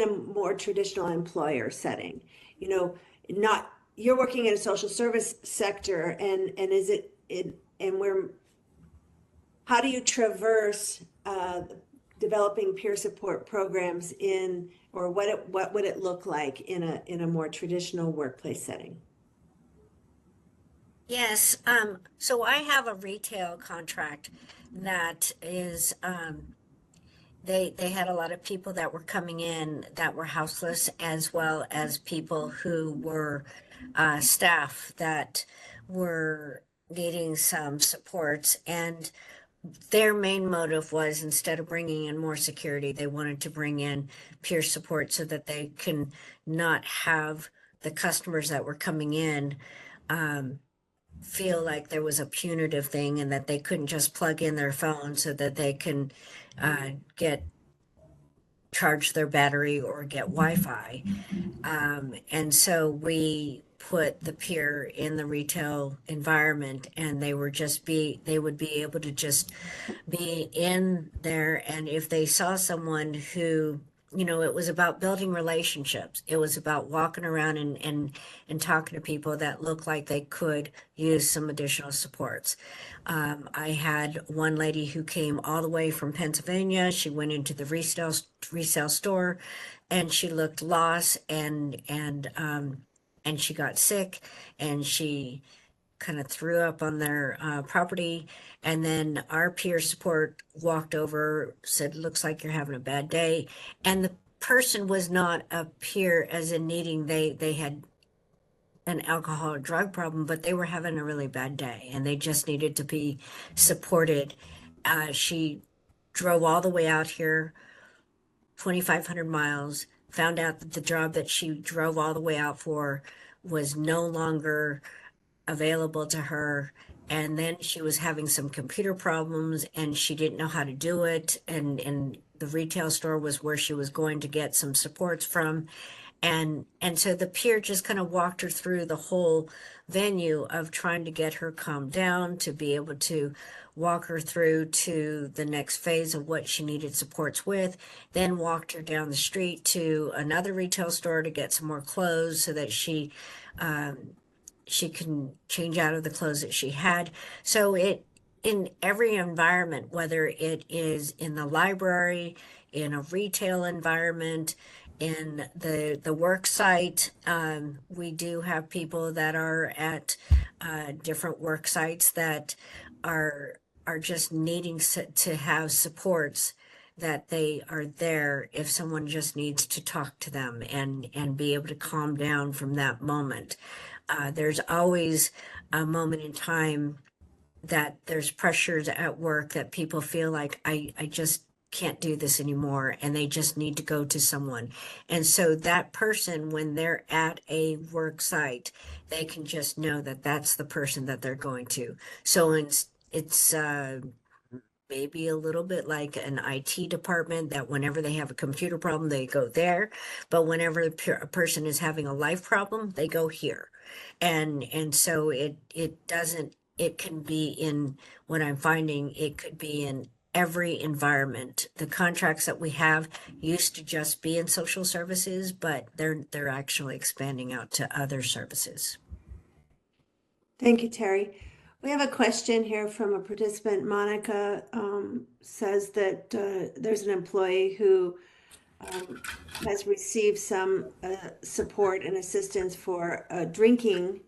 a more traditional employer setting? You know, not you're working in a social service sector, and is it and where how do you traverse developing peer support programs in, or what would it look like in a more traditional workplace setting? Yes, so I have a retail contract that is, they had a lot of people that were coming in that were houseless, as well as people who were staff that were needing some supports. And their main motive was, instead of bringing in more security, they wanted to bring in peer support so that they can not have the customers that were coming in feel like there was a punitive thing and that they couldn't just plug in their phone so that they can get charge their battery or get Wi-Fi. And so we put the peer in the retail environment, and they would be able to just be in there. And if they saw someone who, you know, it was about building relationships. It was about walking around and talking to people that looked like they could use some additional supports. I had one lady who came all the way from Pennsylvania. She went into the resale store, and she looked lost, and she got sick, and she kind of threw up on their property. And then our peer support walked over, said, looks like you're having a bad day. And the person was not a peer as in needing, they had an alcohol or drug problem, but they were having a really bad day and they just needed to be supported. She drove all the way out here, 2,500 miles, found out that the job that she drove all the way out for was no longer available to her. And then she was having some computer problems and she didn't know how to do it. And the retail store was where she was going to get some supports from. And so the peer just kind of walked her through the whole venue of trying to get her calmed down, to be able to walk her through to the next phase of what she needed supports with, then walked her down the street to another retail store to get some more clothes so that she can change out of the clothes that she had. So in every environment, whether it is in the library, in a retail environment, in the work site, we do have people that are at different work sites that are just needing to have supports, that they are there if someone just needs to talk to them and be able to calm down from that moment. There's always a moment in time that there's pressures at work that people feel like I just can't do this anymore and they just need to go to someone. And so that person, when they're at a work site, they can just know that that's the person that they're going to. So it's maybe a little bit like an IT department that whenever they have a computer problem, they go there. But whenever a person is having a life problem, they go here. And so it doesn't, it can be in, what I'm finding, it could be in every environment. The contracts that we have used to just be in social services, but they're actually expanding out to other services. Thank you, Terry. We have a question here from a participant. Monica says that there's an employee who has received some support and assistance for drinking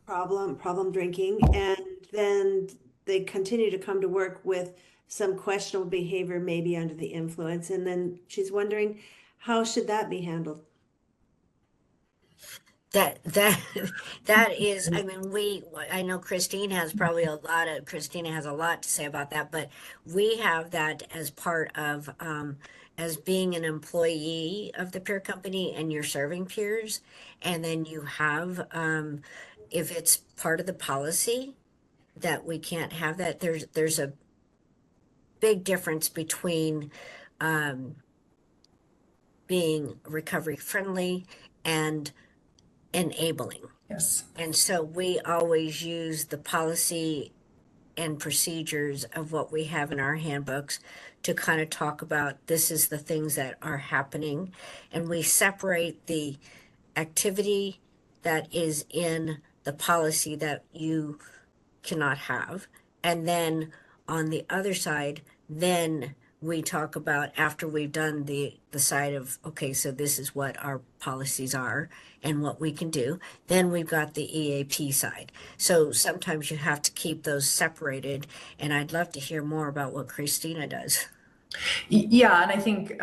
problem drinking, and then they continue to come to work with some questionable behavior, maybe under the influence. And then she's wondering, how should that be handled? That is, I mean, I know Christina has a lot to say about that, but we have that as part of, as being an employee of the peer company and you're serving peers. And then you have, if it's part of the policy that we can't have that, there's a big difference between, being recovery friendly and enabling. Yes. And so we always use the policy and procedures of what we have in our handbooks to kind of talk about, this is the things that are happening. And we separate the activity that is in the policy that you cannot have. And then on the other side, then we talk about, after we've done the side of, okay, so this is what our policies are and what we can do, then we've got the EAP side. So sometimes you have to keep those separated, and I'd love to hear more about what Christina does. Yeah, and I think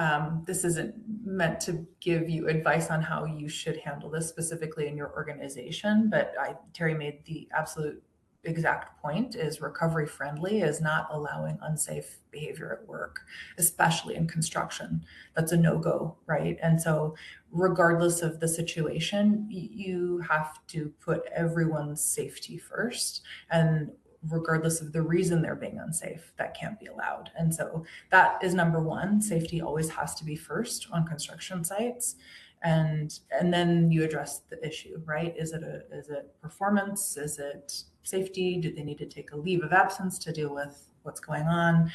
this isn't meant to give you advice on how you should handle this specifically in your organization, but Terry made the absolute exact point, is recovery friendly is not allowing unsafe behavior at work, especially in construction. That's a no-go, right? And so regardless of the situation, you have to put everyone's safety first, and regardless of the reason they're being unsafe, that can't be allowed. And so that is number one. Safety always has to be first on construction sites. And then you address the issue, right? Is it performance? Is it safety? Do they need to take a leave of absence to deal with what's going on?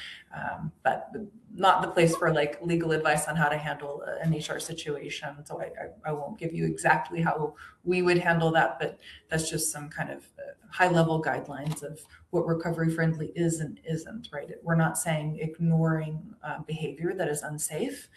But not the place for like legal advice on how to handle an HR situation. So I won't give you exactly how we would handle that, but that's just some kind of high level guidelines of what recovery friendly is and isn't, right? We're not saying ignoring behavior that is unsafe.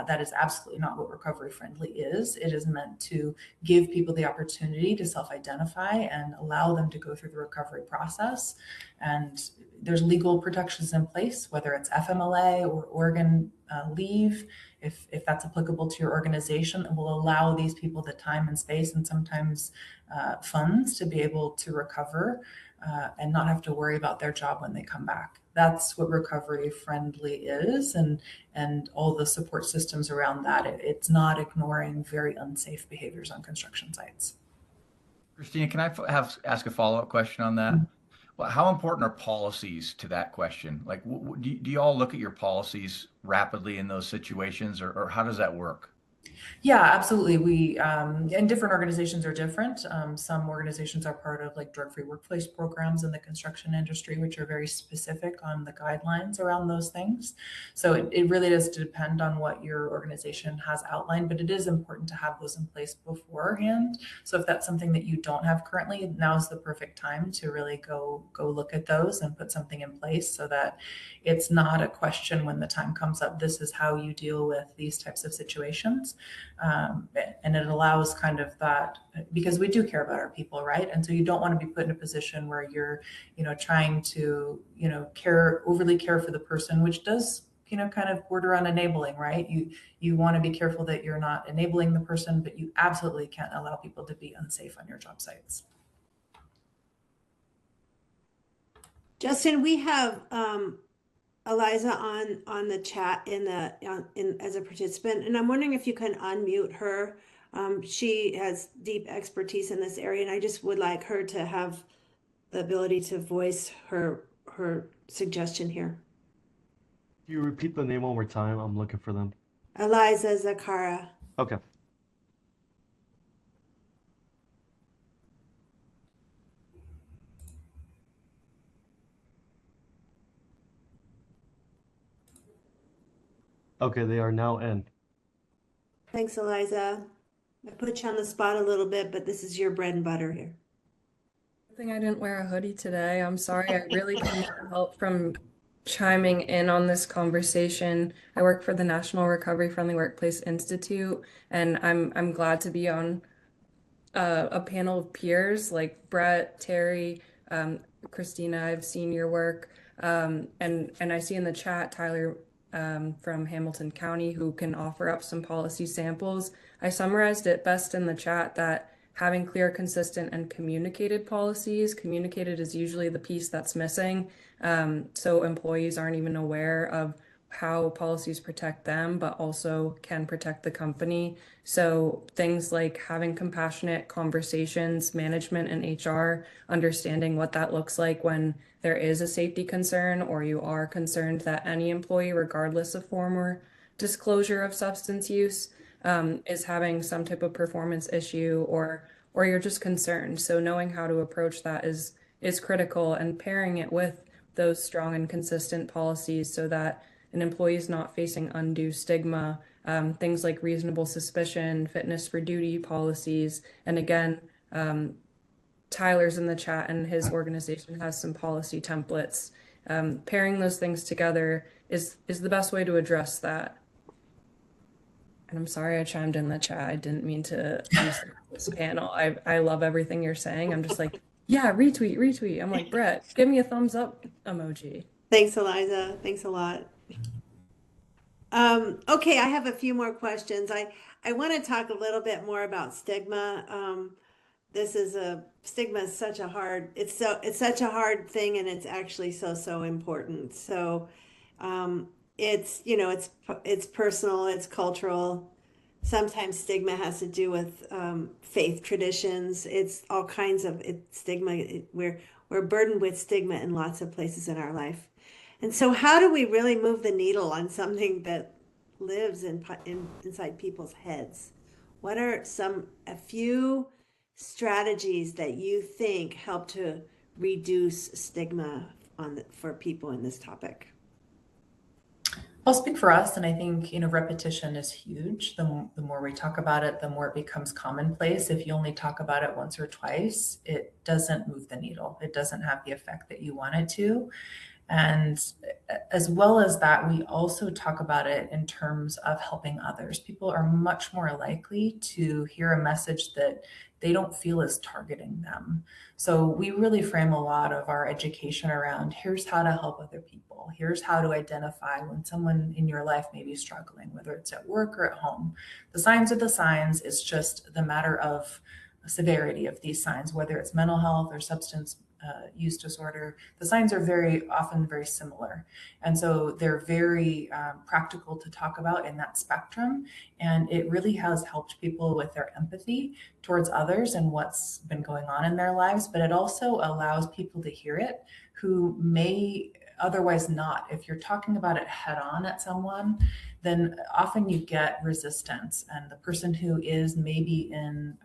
That is absolutely not what recovery friendly is. It is meant to give people the opportunity to self-identify and allow them to go through the recovery process. And there's legal protections in place, whether it's FMLA or Oregon leave, if that's applicable to your organization, that will allow these people the time and space and sometimes funds to be able to recover and not have to worry about their job when they come back. That's what recovery friendly is, and all the support systems around that. It's not ignoring very unsafe behaviors on construction sites. Christina, can I ask a follow-up question on that? Well, how important are policies to that question? Like, do you all look at your policies rapidly in those situations, or how does that work? Yeah, absolutely. We and different organizations are different. Some organizations are part of like drug-free workplace programs in the construction industry, which are very specific on the guidelines around those things. So it really does depend on what your organization has outlined, but it is important to have those in place beforehand. So if that's something that you don't have currently, now's the perfect time to really go look at those and put something in place so that it's not a question when the time comes up, this is how you deal with these types of situations. And it allows kind of that, because we do care about our people, right? And so you don't want to be put in a position where you're, trying to, overly care for the person, which does kind of border on enabling, right? You want to be careful that you're not enabling the person, but you absolutely can't allow people to be unsafe on your job sites. Justin, we have Eliza on the chat as a participant, and I'm wondering if you can unmute her. She has deep expertise in this area, and I just would like her to have the ability to voice her suggestion here. Can you repeat the name one more time? I'm looking for them. Eliza Zakara. Okay. Okay, they are now in. Thanks, Eliza. I put you on the spot a little bit, but this is your bread and butter here. I think I didn't wear a hoodie today. I'm sorry. I really could use help from chiming in on this conversation. I work for the National Recovery Friendly Workplace Institute, and I'm glad to be on a panel of peers like Brett, Terry, Christina. I've seen your work, and I see in the chat Tyler from Hamilton County who can offer up some policy samples. I summarized it best in the chat that having clear, consistent, and communicated policies. Communicated is usually the piece that's missing. So employees aren't even aware of how policies protect them, but also can protect the company. So things like having compassionate conversations, management and HR, understanding what that looks like when there is a safety concern or you are concerned that any employee, regardless of form or disclosure of substance use, is having some type of performance issue or you're just concerned. So knowing how to approach that is critical, and pairing it with those strong and consistent policies so that an employee is not facing undue stigma, things like reasonable suspicion, fitness for duty policies. And again, Tyler's in the chat and his organization has some policy templates. Pairing those things together is the best way to address that. And I'm sorry I chimed in the chat. I didn't mean to use this panel. I love everything you're saying. I'm just like, yeah, retweet. I'm like, Brett, give me a thumbs up emoji. Thanks, Eliza. Thanks a lot. Okay, I have a few more questions. I want to talk a little bit more about stigma. Stigma is such a hard, it's such a hard thing, and it's actually so important. So, it's, it's personal, it's cultural. Sometimes stigma has to do with faith traditions. It's all kinds of stigma. We're burdened with stigma in lots of places in our life. And so how do we really move the needle on something that lives inside people's heads? What are a few strategies that you think help to reduce stigma for people in this topic? I'll speak for us, and I think repetition is huge. The more we talk about it, the more it becomes commonplace. If you only talk about it once or twice, it doesn't move the needle. It doesn't have the effect that you want it to. And as well as that, we also talk about it in terms of helping others. People are much more likely to hear a message that they don't feel is targeting them. So we really frame a lot of our education around here's how to help other people. Here's how to identify when someone in your life may be struggling, whether it's at work or at home. The signs are the signs. It's just the matter of severity of these signs, whether it's mental health or substance use disorder. The signs are very often very similar. And so they're very practical to talk about in that spectrum. And it really has helped people with their empathy towards others and what's been going on in their lives. But it also allows people to hear it who may otherwise not. If you're talking about it head on at someone, then often you get resistance. And the person who is maybe in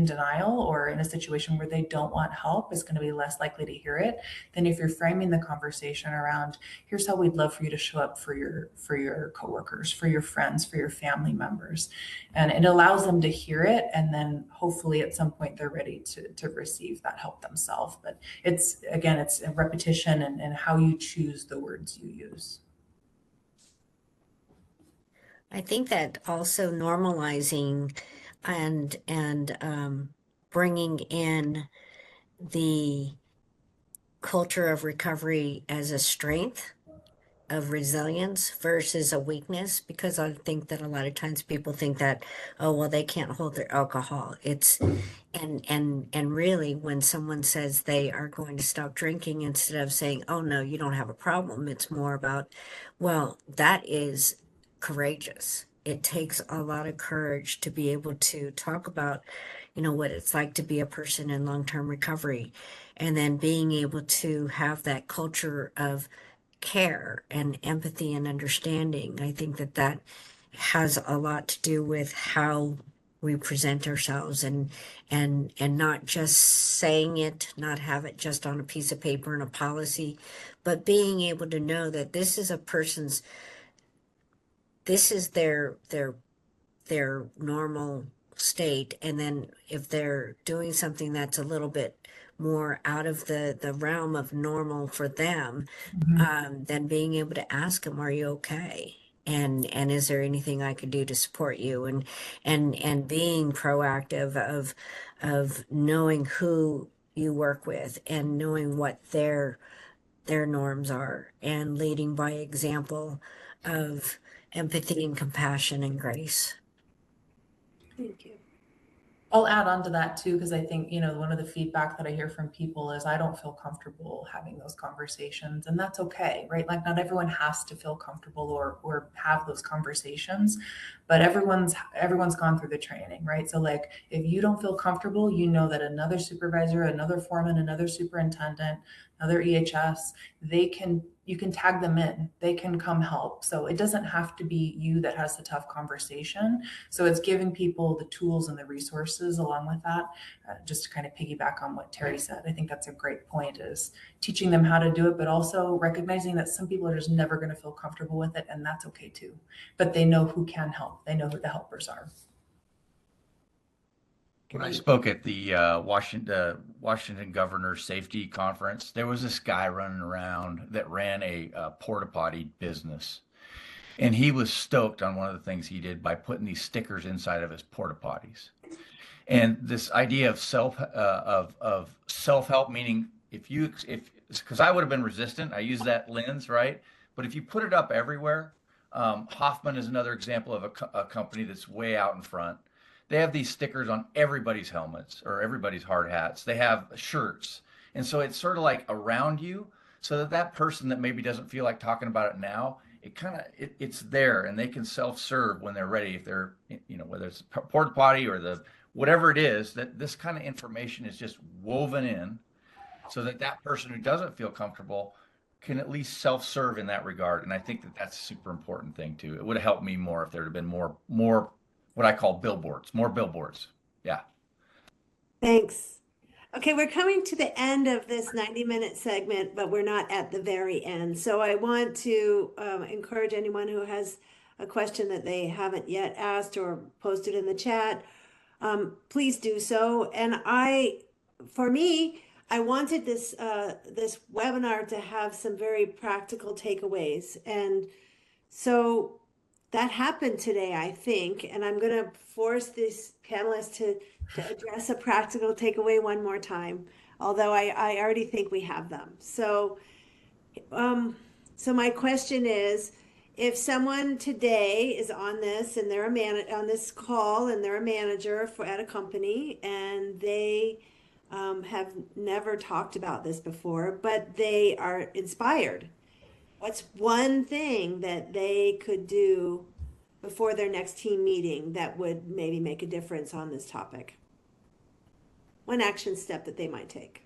denial or in a situation where they don't want help is going to be less likely to hear it than if you're framing the conversation around here's how we'd love for you to show up for your coworkers, for your friends, for your family members. And it allows them to hear it, and then hopefully at some point they're ready to receive that help themselves. But it's a repetition and how you choose the words you use. I think that also normalizing and bringing in the culture of recovery as a strength of resilience versus a weakness, because I think that a lot of times people think that, oh, well, they can't hold their alcohol. It's and really when someone says they are going to stop drinking, instead of saying, oh no, you don't have a problem, it's more about, well, that is courageous. It takes a lot of courage to be able to talk about, what it's like to be a person in long-term recovery, and then being able to have that culture of care and empathy and understanding. I think that that has a lot to do with how we present ourselves, and not just saying it, not have it just on a piece of paper and a policy, but being able to know that this is a person's, this is their normal state. And then if they're doing something that's a little bit more out of the realm of normal for them, then being able to ask them, are you okay? And is there anything I could do to support you? And being proactive of knowing who you work with and knowing what their norms are, and leading by example of empathy and compassion and grace. Thank you. I'll add on to that too, because I think, one of the feedback that I hear from people is I don't feel comfortable having those conversations, and that's okay, right? Like not everyone has to feel comfortable or have those conversations, but everyone's gone through the training, right? So like if you don't feel comfortable, that another supervisor, another foreman, another superintendent, another EHS, you can tag them in, they can come help. So it doesn't have to be you that has the tough conversation. So it's giving people the tools and the resources along with that. Just to kind of piggyback on what Terry said, I think that's a great point, is teaching them how to do it, but also recognizing that some people are just never going to feel comfortable with it, and that's okay too. But they know who can help. They know who the helpers are. When I spoke at the Washington Governor Safety Conference, there was this guy running around that ran a porta potty business, and he was stoked on one of the things he did by putting these stickers inside of his porta potties. And this idea of self-help, meaning if because I would have been resistant, I use that lens, right? But if you put it up everywhere, Hoffman is another example of a company that's way out in front. They have these stickers on everybody's helmets or everybody's hard hats. They have shirts. And so it's sort of like around you, so that that person that maybe doesn't feel like talking about it now, it's there, and they can self-serve when they're ready. If they're, whether it's porta potty or whatever it is, that this kind of information is just woven in so that that person who doesn't feel comfortable can at least self-serve in that regard. And I think that that's a super important thing too. It would have helped me more if there had been more what I call billboards, more billboards. Yeah. Thanks. Okay, we're coming to the end of this 90-minute segment, but we're not at the very end. So I want to encourage anyone who has a question that they haven't yet asked or posted in the chat, please do so. And for me, I wanted this webinar to have some very practical takeaways. And so that happened today, I think, and I'm going to force this panelist to address a practical takeaway one more time, although I already think we have them. So my question is, if someone today is on this and they're on this call and they're a manager at a company and they have never talked about this before, but they are inspired, what's one thing that they could do before their next team meeting that would maybe make a difference on this topic? One action step that they might take.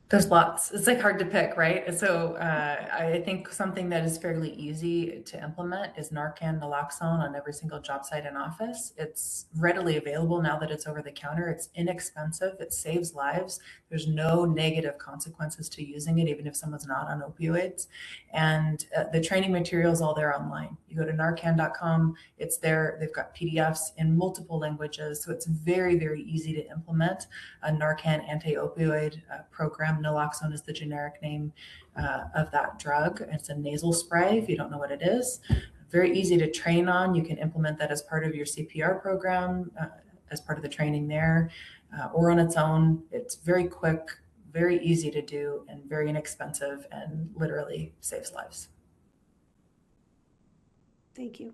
There's lots. It's like hard to pick, right? So I think something that is fairly easy to implement is Narcan naloxone on every single job site and office. It's readily available now that it's over the counter. It's inexpensive. It saves lives. There's no negative consequences to using it, even if someone's not on opioids. And the training material is all there online. You go to Narcan.com. It's there. They've got PDFs in multiple languages. So it's very, very easy to implement a Narcan anti-opioid program. Naloxone is the generic name of that drug. It's a nasal spray, if you don't know what it is. Very easy to train on. You can implement that as part of your CPR program, as part of the training there, or on its own. It's very quick, very easy to do and very inexpensive and literally saves lives. Thank you.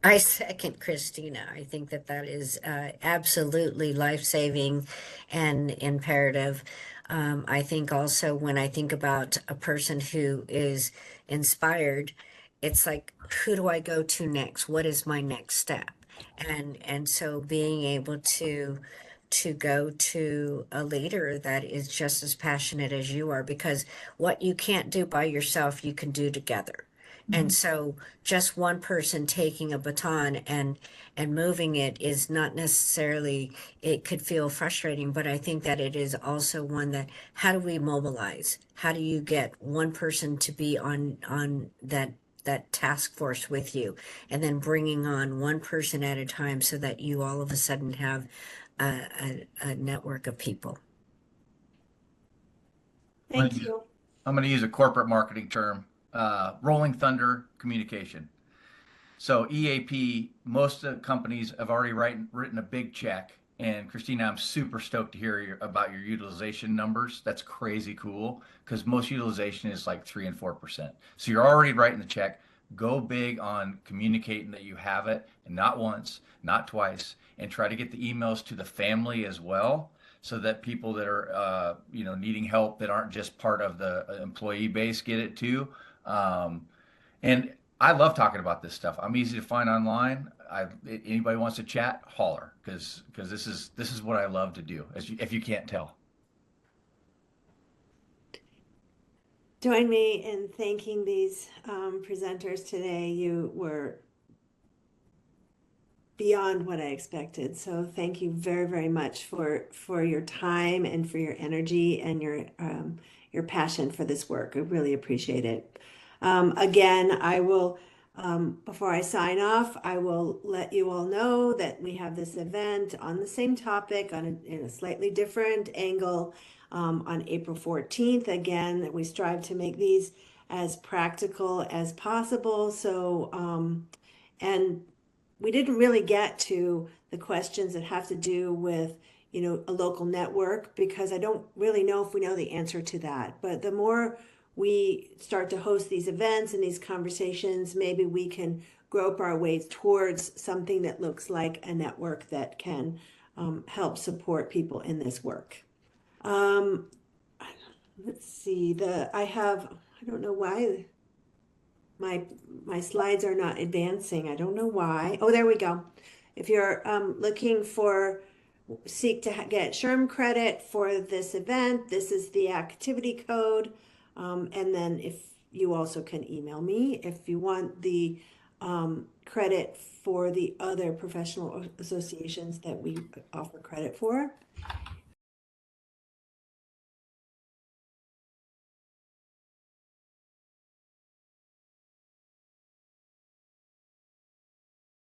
I second Christina. I think that that is absolutely life-saving and imperative. I think also when I think about a person who is inspired, it's like, who do I go to next? What is my next step? And so being able to go to a leader that is just as passionate as you are, because what you can't do by yourself, you can do together. And so just one person taking a baton and moving it is not necessarily, it could feel frustrating, but I think that it is also one that, how do we mobilize? How do you get one person to be on that task force with you, and then bringing on one person at a time so that you all of a sudden have a network of people? Thank you. I'm going to use a corporate marketing term, rolling thunder communication. So EAP, most of the companies have already written a big check. And Christina, I'm super stoked to hear about your utilization numbers. That's crazy cool because most utilization is like 3 and 4%. So you're already writing the check. Go big on communicating that you have it, and not once, not twice, and try to get the emails to the family as well, so that people that are needing help that aren't just part of the employee base get it too. And I love talking about this stuff. I'm easy to find online. Anybody wants to chat, holler, because this is what I love to do, if you can't tell. Join me in thanking these presenters today. You were beyond what I expected. So thank you very, very much for your time and for your energy and your passion for this work. I really appreciate it. Again, I will, before I sign off, I will let you all know that we have this event on the same topic in a slightly different angle on April 14th. Again, we strive to make these as practical as possible. So, and we didn't really get to the questions that have to do with, a local network, because I don't really know if we know the answer to that. But the more we start to host these events and these conversations, maybe we can grope our way towards something that looks like a network that can help support people in this work. Let's see, I don't know why my slides are not advancing. I don't know why. Oh, there we go. If you're looking for, seek to get SHRM credit for this event, this is the activity code. And then if you also can email me if you want the credit for the other professional associations that we offer credit for.